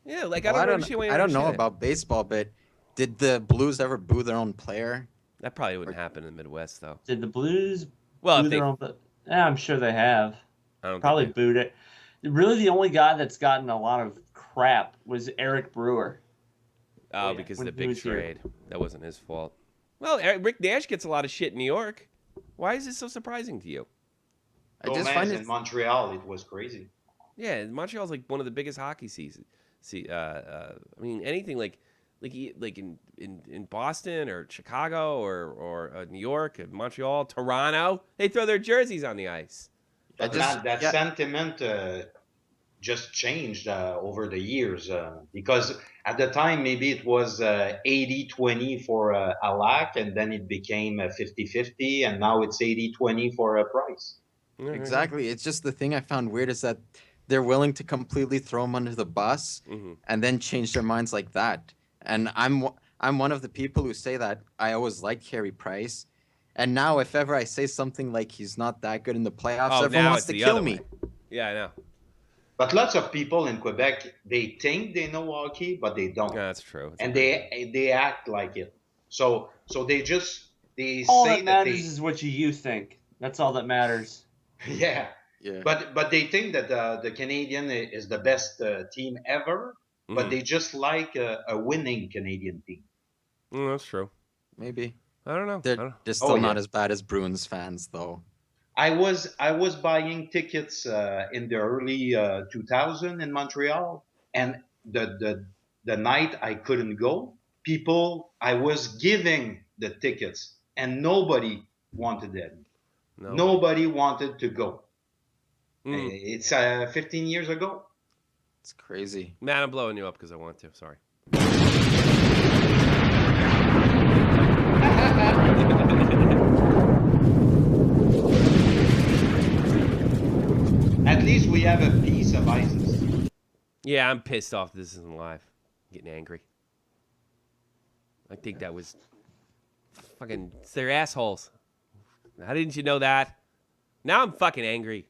Speaker 1: Yeah, like
Speaker 4: Well,
Speaker 1: I don't understand why you
Speaker 4: I don't know
Speaker 1: understand
Speaker 4: about baseball, but did the Blues ever boo their own player?
Speaker 1: that. Probably wouldn't happen in the Midwest though.
Speaker 2: Did the Blues
Speaker 1: Well,
Speaker 2: boo
Speaker 1: if they,
Speaker 2: their own? I'm sure they have.
Speaker 1: I don't
Speaker 2: Probably
Speaker 1: think
Speaker 2: booed it. Really, the only guy that's gotten a lot of crap was Eric Brewer.
Speaker 1: oh, because of
Speaker 2: when
Speaker 1: the
Speaker 2: he
Speaker 1: big
Speaker 2: was here.
Speaker 1: trade. That wasn't his fault. Well, Rick Nash gets a lot of shit in New York. Why is this so surprising to you?
Speaker 4: I just
Speaker 3: Gomez
Speaker 4: find
Speaker 3: in
Speaker 4: it.
Speaker 3: Montreal, it was crazy.
Speaker 1: Yeah, Montreal's like one of the biggest hockey seasons. I mean, anything like in Boston or Chicago or New York, Montreal, Toronto, they throw their jerseys on the ice.
Speaker 3: But
Speaker 4: just-
Speaker 3: that
Speaker 4: yeah.
Speaker 3: sentiment just changed over the years because at the time maybe it was 80-20 for Alak, and then it became 50-50, and now it's 80-20 for a Price.
Speaker 4: Exactly. It's just the thing I found weird is that they're willing to completely throw him under the bus
Speaker 1: Mm-hmm.
Speaker 4: and then change their minds like that. And I'm one of the people who say that I always liked Carey Price. And now if ever I say something like he's not that good in the playoffs,
Speaker 1: Oh,
Speaker 4: everyone
Speaker 1: now
Speaker 4: wants
Speaker 1: it's
Speaker 4: to
Speaker 1: the
Speaker 4: kill
Speaker 1: other
Speaker 4: me.
Speaker 1: way. Yeah, I know.
Speaker 3: But lots of people in Quebec, they think they know hockey, but they don't,
Speaker 1: Yeah, that's true. It's
Speaker 3: and
Speaker 1: okay.
Speaker 3: they act like it. So they
Speaker 2: All
Speaker 3: say
Speaker 2: that matters
Speaker 3: they
Speaker 2: is what you think. That's all that matters.
Speaker 3: yeah.
Speaker 4: Yeah.
Speaker 3: But they think that the Canadian is the best team ever, but
Speaker 1: Mhm.
Speaker 3: they just like a winning Canadian team.
Speaker 1: That's true.
Speaker 4: Maybe.
Speaker 1: I don't know.
Speaker 4: They're still not
Speaker 3: yeah.
Speaker 4: as bad as Bruins fans though.
Speaker 3: I was buying tickets in the early 2000 in Montreal, and the night I couldn't go, I was giving the tickets, and nobody wanted them.
Speaker 1: No.
Speaker 3: Nobody wanted to go.
Speaker 1: Mm.
Speaker 3: It's 15 years ago.
Speaker 4: It's crazy.
Speaker 1: Man, I'm blowing you up because I want to. Sorry.
Speaker 3: have a piece of ISIS.
Speaker 1: Yeah, I'm pissed off this isn't live. I'm getting angry. I think that was fucking. They're assholes. How didn't you know that? Now I'm fucking angry.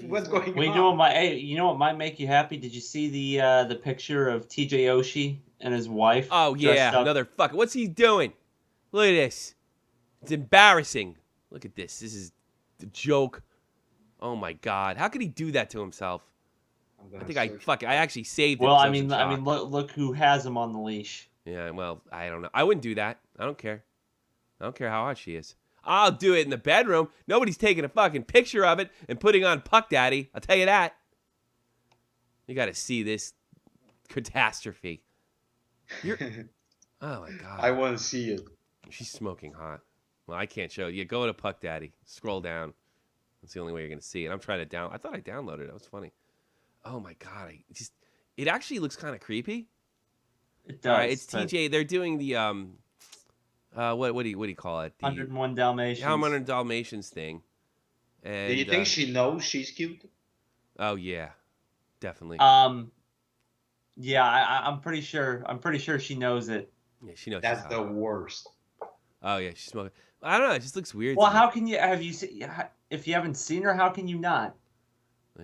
Speaker 3: What's going
Speaker 2: Well,
Speaker 3: on?
Speaker 2: you know what might make you happy? Did you see the picture of TJ Oshie and his wife?
Speaker 1: Oh
Speaker 2: dressed
Speaker 1: yeah,
Speaker 2: up?
Speaker 1: another fucking. What's he doing? Look at this. It's embarrassing. Look at this. This is a joke. Oh my god, how could he do that to himself? I think I actually saved it.
Speaker 2: Well,
Speaker 1: 'cause
Speaker 2: I
Speaker 1: was in
Speaker 2: mean,
Speaker 1: shock.
Speaker 2: look who has him on the leash.
Speaker 1: Yeah, well, I don't know. I wouldn't do that. I don't care. I don't care how hot she is. I'll do it in the bedroom. Nobody's taking a fucking picture of it and putting on Puck Daddy. I'll tell you that. You got to see this catastrophe. You're. Oh my god.
Speaker 3: I want to see it.
Speaker 1: She's smoking hot. Well, I can't show you. Go to Puck Daddy. Scroll down. That's the only way you're gonna see it. I'm trying to I thought I downloaded it. That was funny. Oh my god. It actually looks kind of creepy.
Speaker 2: It does.
Speaker 1: It's TJ. They're doing the what do you call it? The
Speaker 2: 101 Dalmatians.
Speaker 1: 101 Dalmatians thing. And,
Speaker 3: Do you think she knows she's cute?
Speaker 1: Oh yeah, definitely.
Speaker 2: Yeah, I'm pretty sure. I'm pretty sure she knows it.
Speaker 1: Yeah, she knows.
Speaker 3: That's
Speaker 1: she's
Speaker 3: the
Speaker 1: hot.
Speaker 3: worst.
Speaker 1: Oh yeah, she's smoking. I don't know. It just looks weird.
Speaker 2: Well,
Speaker 1: to me.
Speaker 2: how can you if you haven't seen her? How can you not?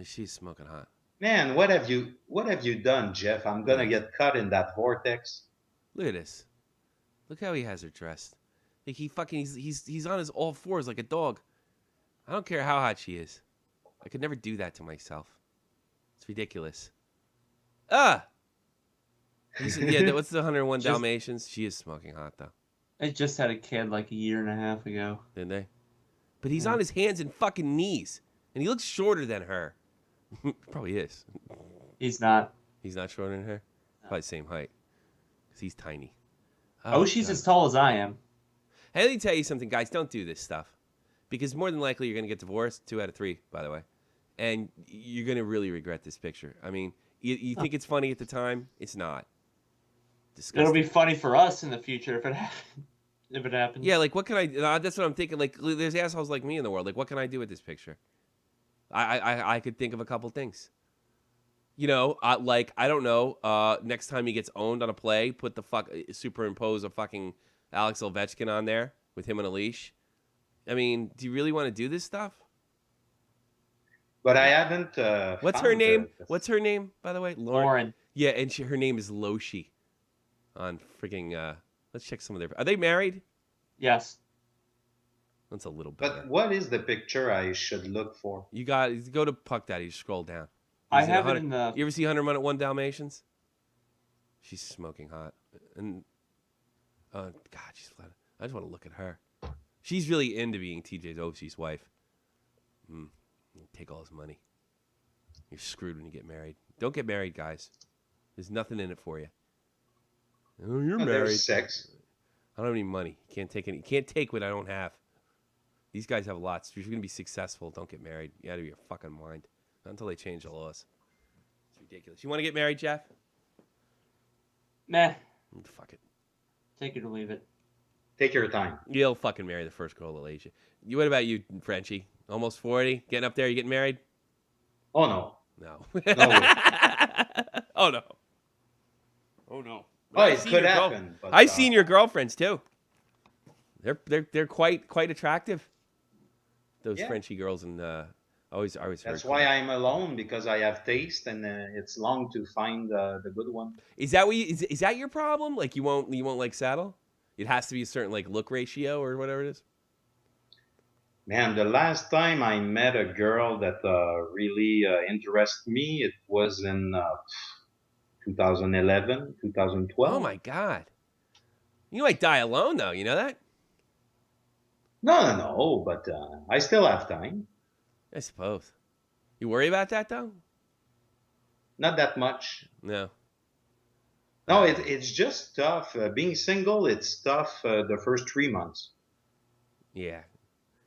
Speaker 1: She's smoking hot.
Speaker 3: Man, what have you done, Jeff? I'm gonna get caught in that vortex.
Speaker 1: Look at this. Look how he has her dressed. Like he's on his all fours like a dog. I don't care how hot she is. I could never do that to myself. It's ridiculous. Yeah, what's the 101 Dalmatians? She is smoking hot though.
Speaker 2: They just had a kid like a year and a half ago.
Speaker 1: Didn't they? But he's on his hands and fucking knees, and he looks shorter than her. Probably is.
Speaker 2: He's not.
Speaker 1: He's not shorter than her. Probably the same height. Cause he's tiny.
Speaker 2: Oh, she's as tall as I am.
Speaker 1: Hey, let me tell you something, guys. Don't do this stuff, because more than likely you're gonna get divorced. 2 out of 3, by the way, and you're gonna really regret this picture. I mean, you think it's funny at the time? It's not. Disgusting.
Speaker 2: It'll be funny for us in the future if it happens. If it happens.
Speaker 1: Yeah, like what can I? That's what I'm thinking. Like, there's assholes like me in the world. Like, what can I do with this picture? I could think of a couple things. You know, like I don't know. Next time he gets owned on a play, put the superimpose a fucking Alex Ovechkin on there with him on a leash. I mean, do you really want to do this stuff?
Speaker 3: But I haven't.
Speaker 1: What's her name? What's her name, by the way?
Speaker 2: Lauren.
Speaker 1: Yeah, and her name is Loshi. On freaking. Let's check some of their. Are they married?
Speaker 2: Yes.
Speaker 1: That's a little better.
Speaker 3: But what is the picture I should look for?
Speaker 1: You go to Puck Daddy. Scroll down.
Speaker 2: I have it in the.
Speaker 1: You ever see 101 Dalmatians? She's smoking hot, and God, she's flat. I just want to look at her. She's really into being TJ Oshie's wife. Take all his money. You're screwed when you get married. Don't get married, guys. There's nothing in it for you. Oh, you're married.
Speaker 3: There's sex.
Speaker 1: I don't have any money. You can't take any. You can't take what I don't have. These guys have lots. If you're gonna be successful, don't get married. You out of your fucking mind. Not until they change the laws. It's ridiculous. You want to get married, Jeff?
Speaker 2: Meh.
Speaker 1: Fuck it.
Speaker 2: Take it or leave it.
Speaker 3: Take your time.
Speaker 1: You'll fucking marry the first girl that'll age you. What about you, Frenchie? Almost 40? Getting up there? You getting married?
Speaker 3: Oh no.
Speaker 1: No.
Speaker 3: No way.
Speaker 1: Oh no. Oh no.
Speaker 3: Oh, it could happen. But,
Speaker 1: I've seen your girlfriends too. They're quite attractive. Those Frenchy girls, and always.
Speaker 3: That's why I'm alone, because I have taste, and it's long to find the good one.
Speaker 1: Is that what is that your problem? Like you won't like saddle? It has to be a certain like look ratio or whatever it is.
Speaker 3: Man, the last time I met a girl that really interested me, it was in 2011, 2012.
Speaker 1: Oh my God. You might die alone though, you know that?
Speaker 3: No, but I still have time.
Speaker 1: I suppose. You worry about that though?
Speaker 3: Not that much.
Speaker 1: No.
Speaker 3: No, it's just tough. Being single, it's tough the first 3 months.
Speaker 1: Yeah.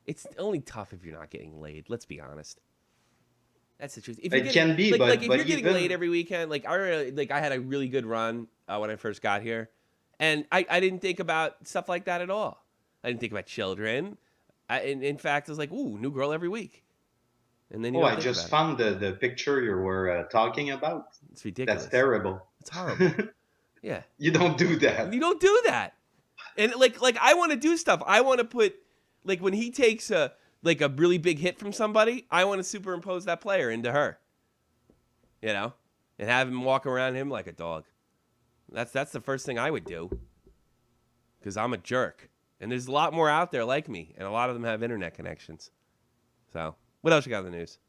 Speaker 1: It's only tough if you're not getting laid. Let's be honest. That's the truth. If
Speaker 3: It can be, but
Speaker 1: if you're getting
Speaker 3: even...
Speaker 1: laid every weekend, like I had a really good run when I first got here, and I didn't think about stuff like that at all. I didn't think about children. In fact, I was like, ooh, new girl every week. And then you
Speaker 3: Oh,
Speaker 1: don't
Speaker 3: I
Speaker 1: think
Speaker 3: just
Speaker 1: about
Speaker 3: found the picture you were talking about.
Speaker 1: it. It's ridiculous.
Speaker 3: That's terrible.
Speaker 1: It's horrible. Yeah.
Speaker 3: You don't do that.
Speaker 1: You don't do that. And like I want to do stuff. I want to put like when he takes a really big hit from somebody, I want to superimpose that player into her. You know? And have him walk around him like a dog. That's the first thing I would do. Cuz I'm a jerk. And there's a lot more out there like me, and a lot of them have internet connections. So, what else you got in the news?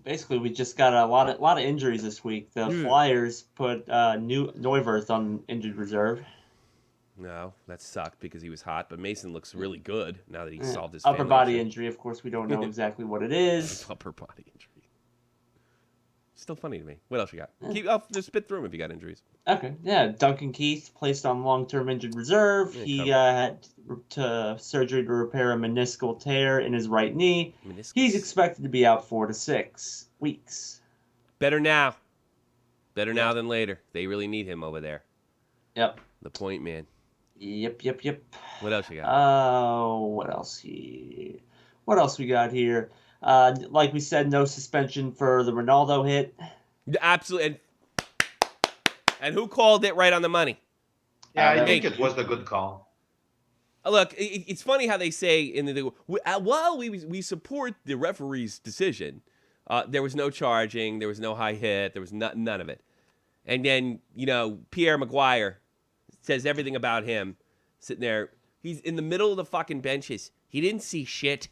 Speaker 2: Basically, we just got a lot of injuries this week. The Flyers put new Neuwirth on injured reserve.
Speaker 1: No, that sucked because he was hot. But Mason looks really good now that he solved his
Speaker 2: upper
Speaker 1: family
Speaker 2: body
Speaker 1: issue.
Speaker 2: injury. Of course, we don't know exactly what it is.
Speaker 1: Upper body injury. Still funny to me. What else you got? Just spit through them if you got injuries.
Speaker 2: Okay, yeah. Duncan Keith placed on long-term injured reserve. He had surgery to repair a meniscal tear in his right knee.
Speaker 1: Meniscus.
Speaker 2: He's expected to be out 4 to 6 weeks.
Speaker 1: Better now. Better now than later. They really need him over there.
Speaker 2: Yep.
Speaker 1: The point man.
Speaker 2: Yep.
Speaker 1: What else you got?
Speaker 2: What else we got here? Like we said, no suspension for the Ronaldo hit.
Speaker 1: Absolutely. And who called it right on the money?
Speaker 3: Yeah, I think it was the good call.
Speaker 1: Look, it's funny how they say in the we support the referee's decision. There was no charging, there was no high hit, there was none of it. And then, Pierre Maguire says everything about him sitting there. He's in the middle of the fucking benches. He didn't see shit.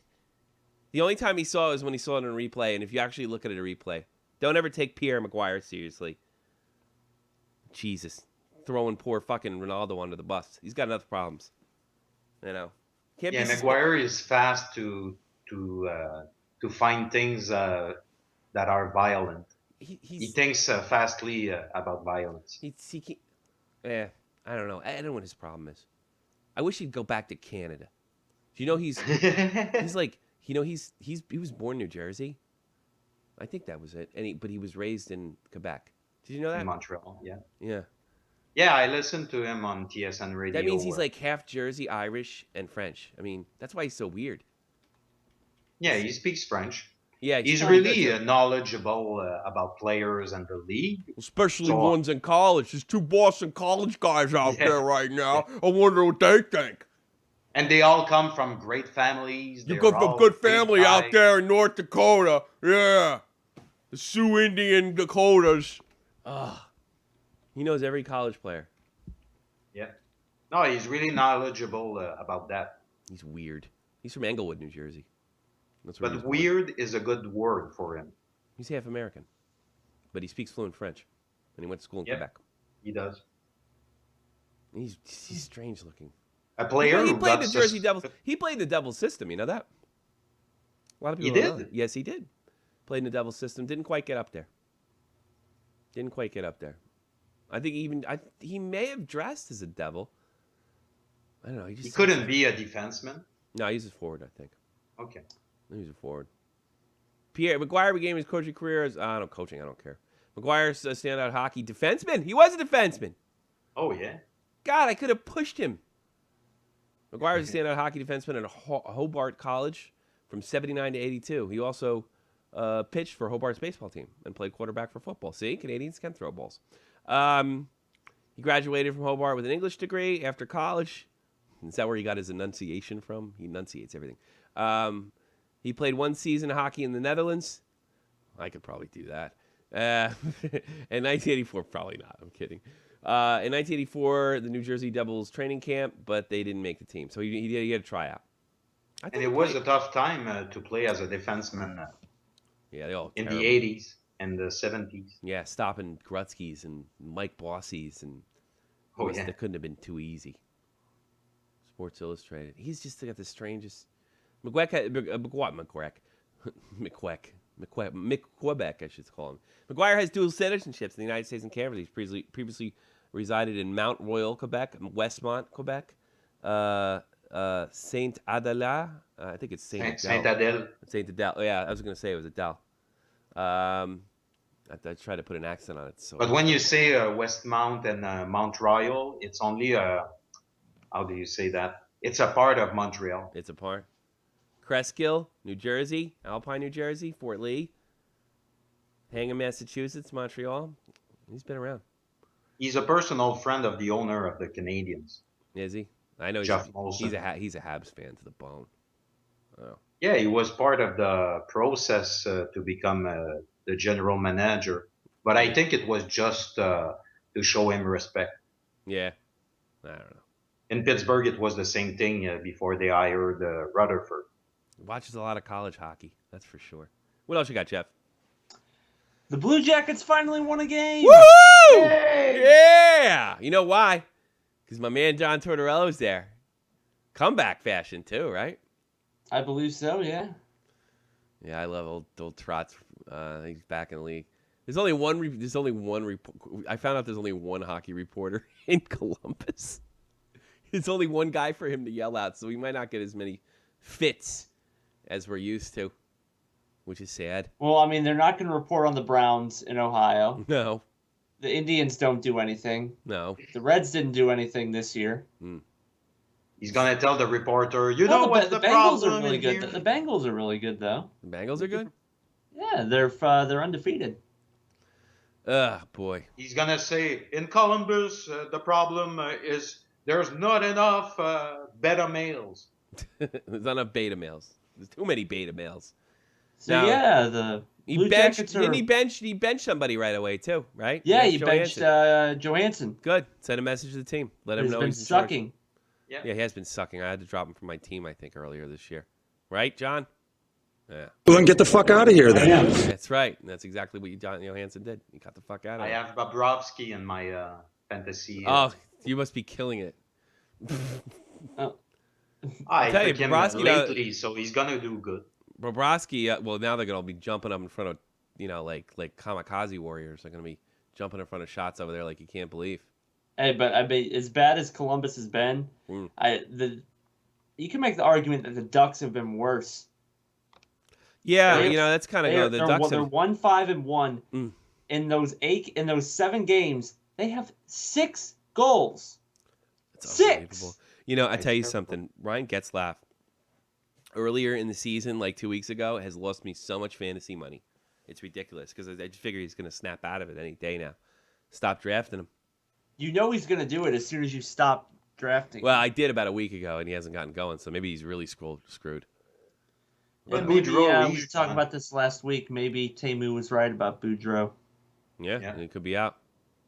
Speaker 1: The only time he saw it was when he saw it on a replay, and if you actually look at a replay, don't ever take Pierre Maguire seriously. Jesus. Throwing poor fucking Ronaldo under the bus. He's got enough problems.
Speaker 3: Maguire is fast to find things that are violent. He thinks fastly about violence.
Speaker 1: I don't know. I don't know what his problem is. I wish he'd go back to Canada. Do you know he's like, he was born in New Jersey. I think that was it. But he was raised in Quebec. Did you know that?
Speaker 3: In Montreal, yeah.
Speaker 1: Yeah.
Speaker 3: Yeah, I listened to him on TSN radio.
Speaker 1: That means he's like half Jersey, Irish, and French. I mean, that's why he's so weird.
Speaker 3: Yeah, he speaks French.
Speaker 1: Yeah,
Speaker 3: he's really knowledgeable about players and the league.
Speaker 1: Especially ones in college. There's 2 Boston College guys out there right now. I wonder what they think.
Speaker 3: And they all come from great families.
Speaker 1: You come from good family out there in North Dakota. Yeah. The Sioux Indian Dakotas. He knows every college player.
Speaker 3: Yeah. No, he's really knowledgeable about that.
Speaker 1: He's weird. He's from Englewood, New Jersey.
Speaker 3: But weird is a good word for him.
Speaker 1: He's half American. But he speaks fluent French. And he went to school in Quebec.
Speaker 3: He does.
Speaker 1: He's strange looking.
Speaker 3: A player
Speaker 1: he played the Jersey Devils. He played the Devils system, you know that? A lot of people don't know that. Yes, he did. Played in the Devils system. Didn't quite get up there. I think he may have dressed as a Devil. I don't know. He
Speaker 3: couldn't be a defenseman?
Speaker 1: No, he's a forward, I think.
Speaker 3: Okay.
Speaker 1: He's a forward. Pierre Maguire began his coaching career as I don't care. Maguire's a standout hockey defenseman. He was a defenseman.
Speaker 3: Oh yeah.
Speaker 1: God, I could have pushed him. Maguire's a standout hockey defenseman at Hobart College from 79 to 82. He also pitched for Hobart's baseball team and played quarterback for football. See, Canadians can throw balls. He graduated from Hobart with an English degree after college. Is that where he got his enunciation from? He enunciates everything. He played 1 season of hockey in the Netherlands. I could probably do that. In 1984, probably not. I'm kidding. In 1984, the New Jersey Devils training camp, but they didn't make the team. So he had a tryout.
Speaker 3: And it was a tough time to play as a defenseman.
Speaker 1: Yeah, they all
Speaker 3: in the 80s and the 70s.
Speaker 1: Yeah, stopping Gretzky's and Mike Bossies and that couldn't have been too easy. Sports Illustrated. He's just got the strangest. McQuebec, I should call him. Maguire has dual citizenships in the United States and Canada. He's previously resided in Mount Royal, Quebec, Westmont, Quebec, Saint Adela. I think it's Saint
Speaker 3: Adele.
Speaker 1: Saint Adele. Oh, yeah, I was going to say it was Adele. I tried to put an accent on it.
Speaker 3: But when you say Westmount and Mount Royal, it's only how do you say that? It's a part of Montreal.
Speaker 1: It's a part. Cresskill, New Jersey. Alpine, New Jersey. Fort Lee. Hingham, Massachusetts. Montreal. He's been around.
Speaker 3: He's a personal friend of the owner of the Canadiens.
Speaker 1: Is he? I know
Speaker 3: Jeff
Speaker 1: he's a Habs fan to the bone. Oh.
Speaker 3: Yeah, he was part of the process to become the general manager. But I think it was just to show him respect.
Speaker 1: Yeah. I don't know.
Speaker 3: In Pittsburgh, it was the same thing before they hired Rutherford.
Speaker 1: He watches a lot of college hockey. That's for sure. What else you got, Jeff?
Speaker 2: The Blue Jackets finally won a game.
Speaker 1: Woo! Yeah! You know why? Because my man John Tortorella's there. Comeback fashion, too, right?
Speaker 2: I believe so, yeah.
Speaker 1: Yeah, I love old Trotz. He's back in the league. There's only one. I found out there's only one hockey reporter in Columbus. There's only one guy for him to yell at, so we might not get as many fits as we're used to, which is sad.
Speaker 2: Well, I mean, they're not going to report on the Browns in Ohio.
Speaker 1: No.
Speaker 2: The Indians don't do anything.
Speaker 1: No.
Speaker 2: The Reds didn't do anything this year.
Speaker 3: He's gonna tell the reporter, you know what the
Speaker 2: Bengals
Speaker 3: problem
Speaker 2: are really good.
Speaker 3: here?
Speaker 2: The Bengals are really good, though.
Speaker 1: The Bengals are good?
Speaker 2: Yeah, they're undefeated.
Speaker 1: Boy.
Speaker 3: He's gonna say, in Columbus, the problem is there's not enough beta males.
Speaker 1: There's not enough beta males. There's too many beta males.
Speaker 2: So
Speaker 1: Now,
Speaker 2: yeah, the Blue Jackets are...
Speaker 1: Didn't he bench somebody right away too, right?
Speaker 2: Yeah, he benched Johansson.
Speaker 1: Good. Send a message to the team. Let him know
Speaker 2: He's been sucking.
Speaker 3: Yeah,
Speaker 1: he has been sucking. I had to drop him from my team, I think, earlier this year. Right, John? Yeah.
Speaker 5: Well, then get the fuck out of here, then.
Speaker 1: That's right. That's exactly what John Johansson did. He got the fuck out of
Speaker 3: I
Speaker 1: here.
Speaker 3: have Bobrovsky in my fantasy.
Speaker 1: Oh, you must be killing it.
Speaker 3: I
Speaker 1: tell you,
Speaker 3: took him
Speaker 1: Bobrovsky,
Speaker 3: lately, so he's gonna do good.
Speaker 1: Bobrovsky, well, now they're gonna be jumping up in front of, like kamikaze warriors. They're gonna be jumping in front of shots over there like you can't believe.
Speaker 2: Hey, but I mean, as bad as Columbus has been, you can make the argument that the Ducks have been worse.
Speaker 1: Yeah, that's kind of the Ducks.
Speaker 2: They're 1-5-1 in those 7 games. They have 6 goals.
Speaker 1: That's
Speaker 2: 6.
Speaker 1: Unbelievable. I tell you something. Ryan Getzlaf, earlier in the season, like 2 weeks ago, has lost me so much fantasy money. It's ridiculous because I just figure he's going to snap out of it any day now. Stop drafting him.
Speaker 2: You know he's going to do it as soon as you stop drafting.
Speaker 1: Well, I did about a week ago, and he hasn't gotten going, so maybe he's really screwed.
Speaker 2: But maybe, we were talking about this last week. Maybe Temu was right about Boudreaux.
Speaker 1: Yeah, and he could be out.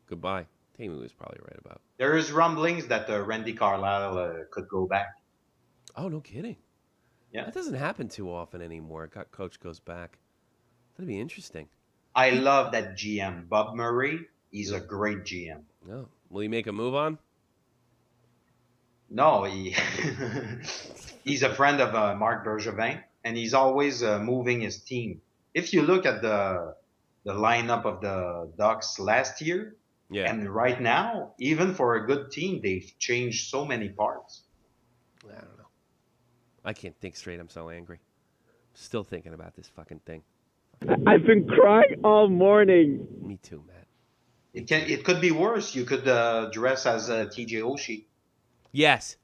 Speaker 1: Goodbye. Temu was probably right about.
Speaker 3: There is rumblings that Randy Carlyle could go back.
Speaker 1: Oh, no kidding.
Speaker 3: Yeah.
Speaker 1: That doesn't happen too often anymore. Coach goes back. That'd be interesting.
Speaker 3: I love that GM. Bob Murray, he's a great GM.
Speaker 1: No. Will he make a move on?
Speaker 3: No, he's a friend of Marc Bergevin, and he's always moving his team. If you look at the lineup of the Ducks last year, and right now, even for a good team, they've changed so many parts.
Speaker 1: I don't know. I can't think straight. I'm so angry. Still thinking about this fucking thing.
Speaker 5: I've been crying all morning.
Speaker 1: Me too, Matt.
Speaker 3: It could be worse. You could dress as TJ Oshie.
Speaker 1: Yes.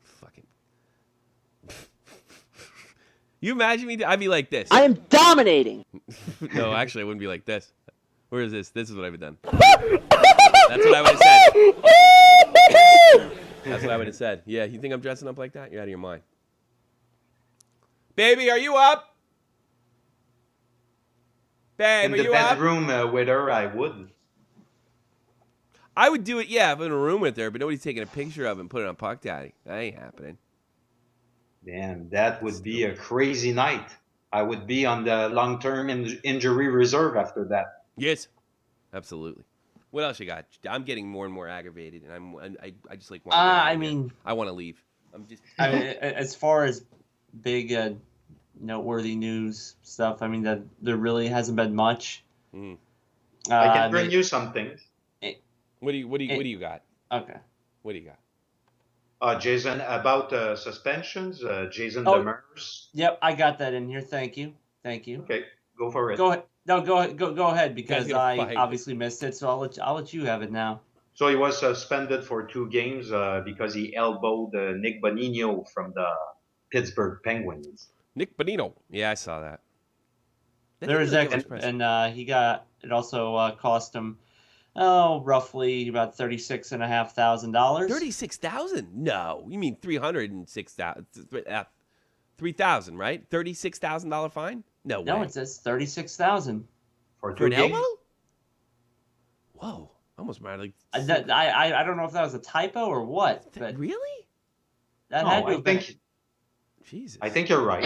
Speaker 1: Fucking. You imagine me? I'd be like this.
Speaker 6: I am dominating.
Speaker 1: No, actually, I wouldn't be like this. Where is this? This is what I would have done. That's what I would have said. That's what I would have said. Yeah, you think I'm dressing up like that? You're out of your mind. Baby, are you up? Babe,
Speaker 3: in the bedroom with her, I would.
Speaker 1: I would do it, yeah, if I'm in a room with her, but nobody's taking a picture of it and put it on Puck Daddy. That ain't happening.
Speaker 3: Damn, that would be a crazy night. I would be on the long-term injury reserve after that.
Speaker 1: Yes, absolutely. What else you got? I'm getting more and more aggravated, and I just like. I want to leave.
Speaker 2: As far as big noteworthy news stuff, I mean that there really hasn't been much.
Speaker 3: I can bring you some things.
Speaker 1: What do you got?
Speaker 2: Okay.
Speaker 1: What do you got?
Speaker 3: Jason, about suspensions, Jason Demers.
Speaker 2: Yep, I got that in here. Thank you.
Speaker 3: Okay, go for it.
Speaker 2: Go ahead. No, go ahead because I obviously missed it. So I'll let you have it now.
Speaker 3: So he was suspended for 2 games because he elbowed Nick Bonino from the Pittsburgh Penguins.
Speaker 1: Nick Bonino. Yeah, I saw that.
Speaker 2: There is extra, and he got it. Also cost him, roughly about $36,500.
Speaker 1: 36,000? No, you mean 306,000? 3,000, right? $36,000 fine? No way.
Speaker 2: No, it says 36,000
Speaker 3: For
Speaker 1: for an
Speaker 3: 2 games?
Speaker 1: elbow. Whoa, almost mad. Like,
Speaker 2: I don't know if that was a typo or what, but
Speaker 1: really?
Speaker 2: that
Speaker 3: No,
Speaker 2: had to
Speaker 3: I
Speaker 2: have been.
Speaker 3: think
Speaker 1: Jesus.
Speaker 3: I think you're right.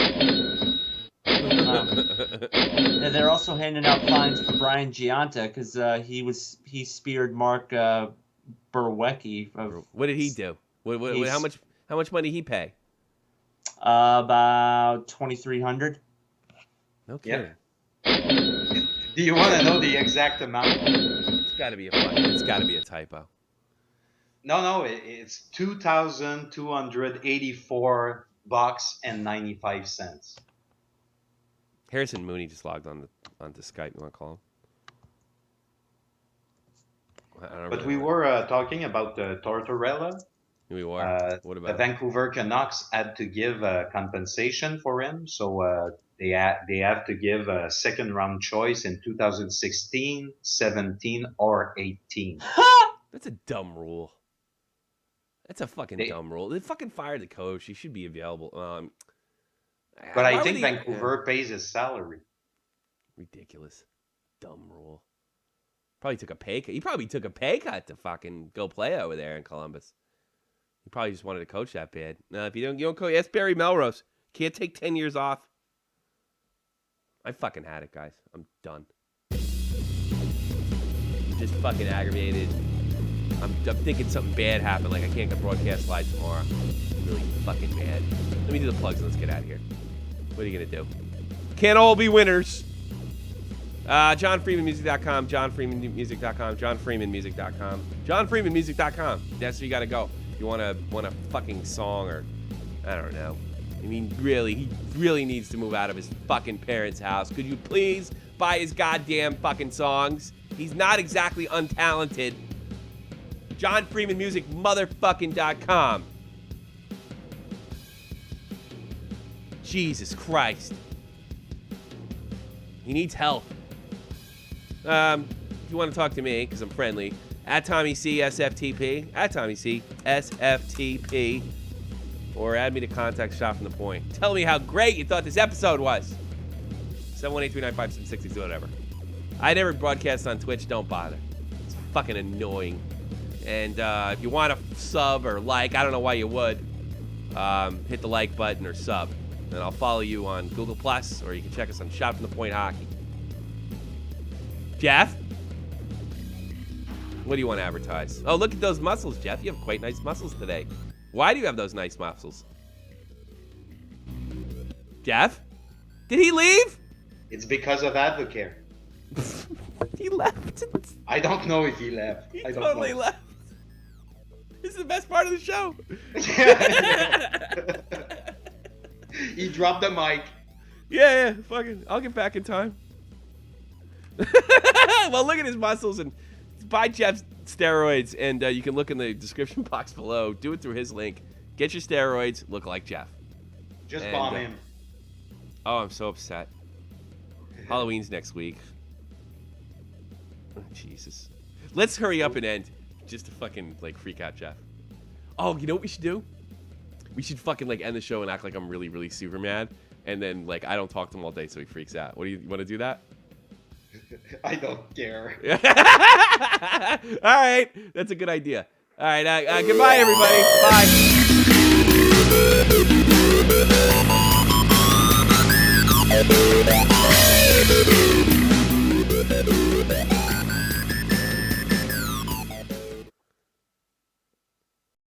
Speaker 2: Yeah, they're also handing out fines for Brian Giunta because he speared Mark Berwecki.
Speaker 1: What did he do? How much money did he pay?
Speaker 2: About $2,300.
Speaker 1: No kidding.
Speaker 3: Do you want to know the exact amount?
Speaker 1: It's got to be a typo.
Speaker 3: No, it's $2,284.95.
Speaker 1: Harrison Mooney just logged onto Skype. You want to call him? I don't
Speaker 3: But
Speaker 1: really
Speaker 3: we
Speaker 1: know.
Speaker 3: were talking about the Tortorella.
Speaker 1: We were. What
Speaker 3: The
Speaker 1: about it?
Speaker 3: Vancouver Canucks had to give compensation for him, so they have to give a second round choice in 2016, 17, or 18.
Speaker 1: That's a dumb rule. That's a fucking dumb rule. They fucking fired the coach. He should be available.
Speaker 3: But
Speaker 1: why
Speaker 3: I
Speaker 1: would
Speaker 3: think
Speaker 1: he-
Speaker 3: Vancouver pays his salary.
Speaker 1: Ridiculous. Dumb rule. Probably took a pay cut. He probably took a pay cut to fucking go play over there in Columbus. He probably just wanted to coach that bad. No, if you don't coach, ask Barry Melrose. Can't take 10 years off. I fucking had it, guys. I'm done. Just fucking aggravated. I'm thinking something bad happened. Like I can't get broadcast live tomorrow. Really fucking bad. Let me do the plugs and let's get out of here. What are you gonna do? Can't all be winners. JohnFreemanMusic.com, JohnFreemanMusic.com, JohnFreemanMusic.com, JohnFreemanMusic.com. That's where you gotta go. If you want a fucking song or I don't know. I mean, really, he really needs to move out of his fucking parents' house. Could you please buy his goddamn fucking songs? He's not exactly untalented. JohnFreemanMusicMotherfucking.com. Jesus Christ. He needs help. If you want to talk to me, because I'm friendly, at Tommy C SFTP, at Tommy C SFTP, or add me to contact Shot from the Point. Tell me how great you thought this episode was. 718-395-760, whatever. I never broadcast on Twitch. Don't bother. It's fucking annoying. And if you want to sub or like, I don't know why you would, hit the like button or sub. And I'll follow you on Google+, or you can check us on Shot from the Point Hockey. Jeff? What do you want to advertise? Oh, look at those muscles, Jeff. You have quite nice muscles today. Why do you have those nice muscles? Jeff? Did he leave?
Speaker 3: It's because of Advocare.
Speaker 1: He left.
Speaker 3: I don't know if he left.
Speaker 1: He
Speaker 3: I don't
Speaker 1: totally
Speaker 3: know.
Speaker 1: left. This is the best part of the show.
Speaker 3: He dropped the mic.
Speaker 1: Yeah, fucking, I'll get back in time. Well, look at his muscles and buy Jeff's steroids, and you can look in the description box below. Do it through his link. Get your steroids. Look like Jeff.
Speaker 3: Just
Speaker 1: And,
Speaker 3: bomb him.
Speaker 1: Oh, I'm so upset. Halloween's next week. Oh, Jesus. Let's hurry up and end, just to fucking like freak out Jeff. Oh, you know what we should do? We should fucking like end the show and act like I'm really, really super mad, and then like I don't talk to him all day, so he freaks out. What do you want to do that?
Speaker 3: I don't care.
Speaker 1: All right, that's a good idea. All right, goodbye, everybody. Bye.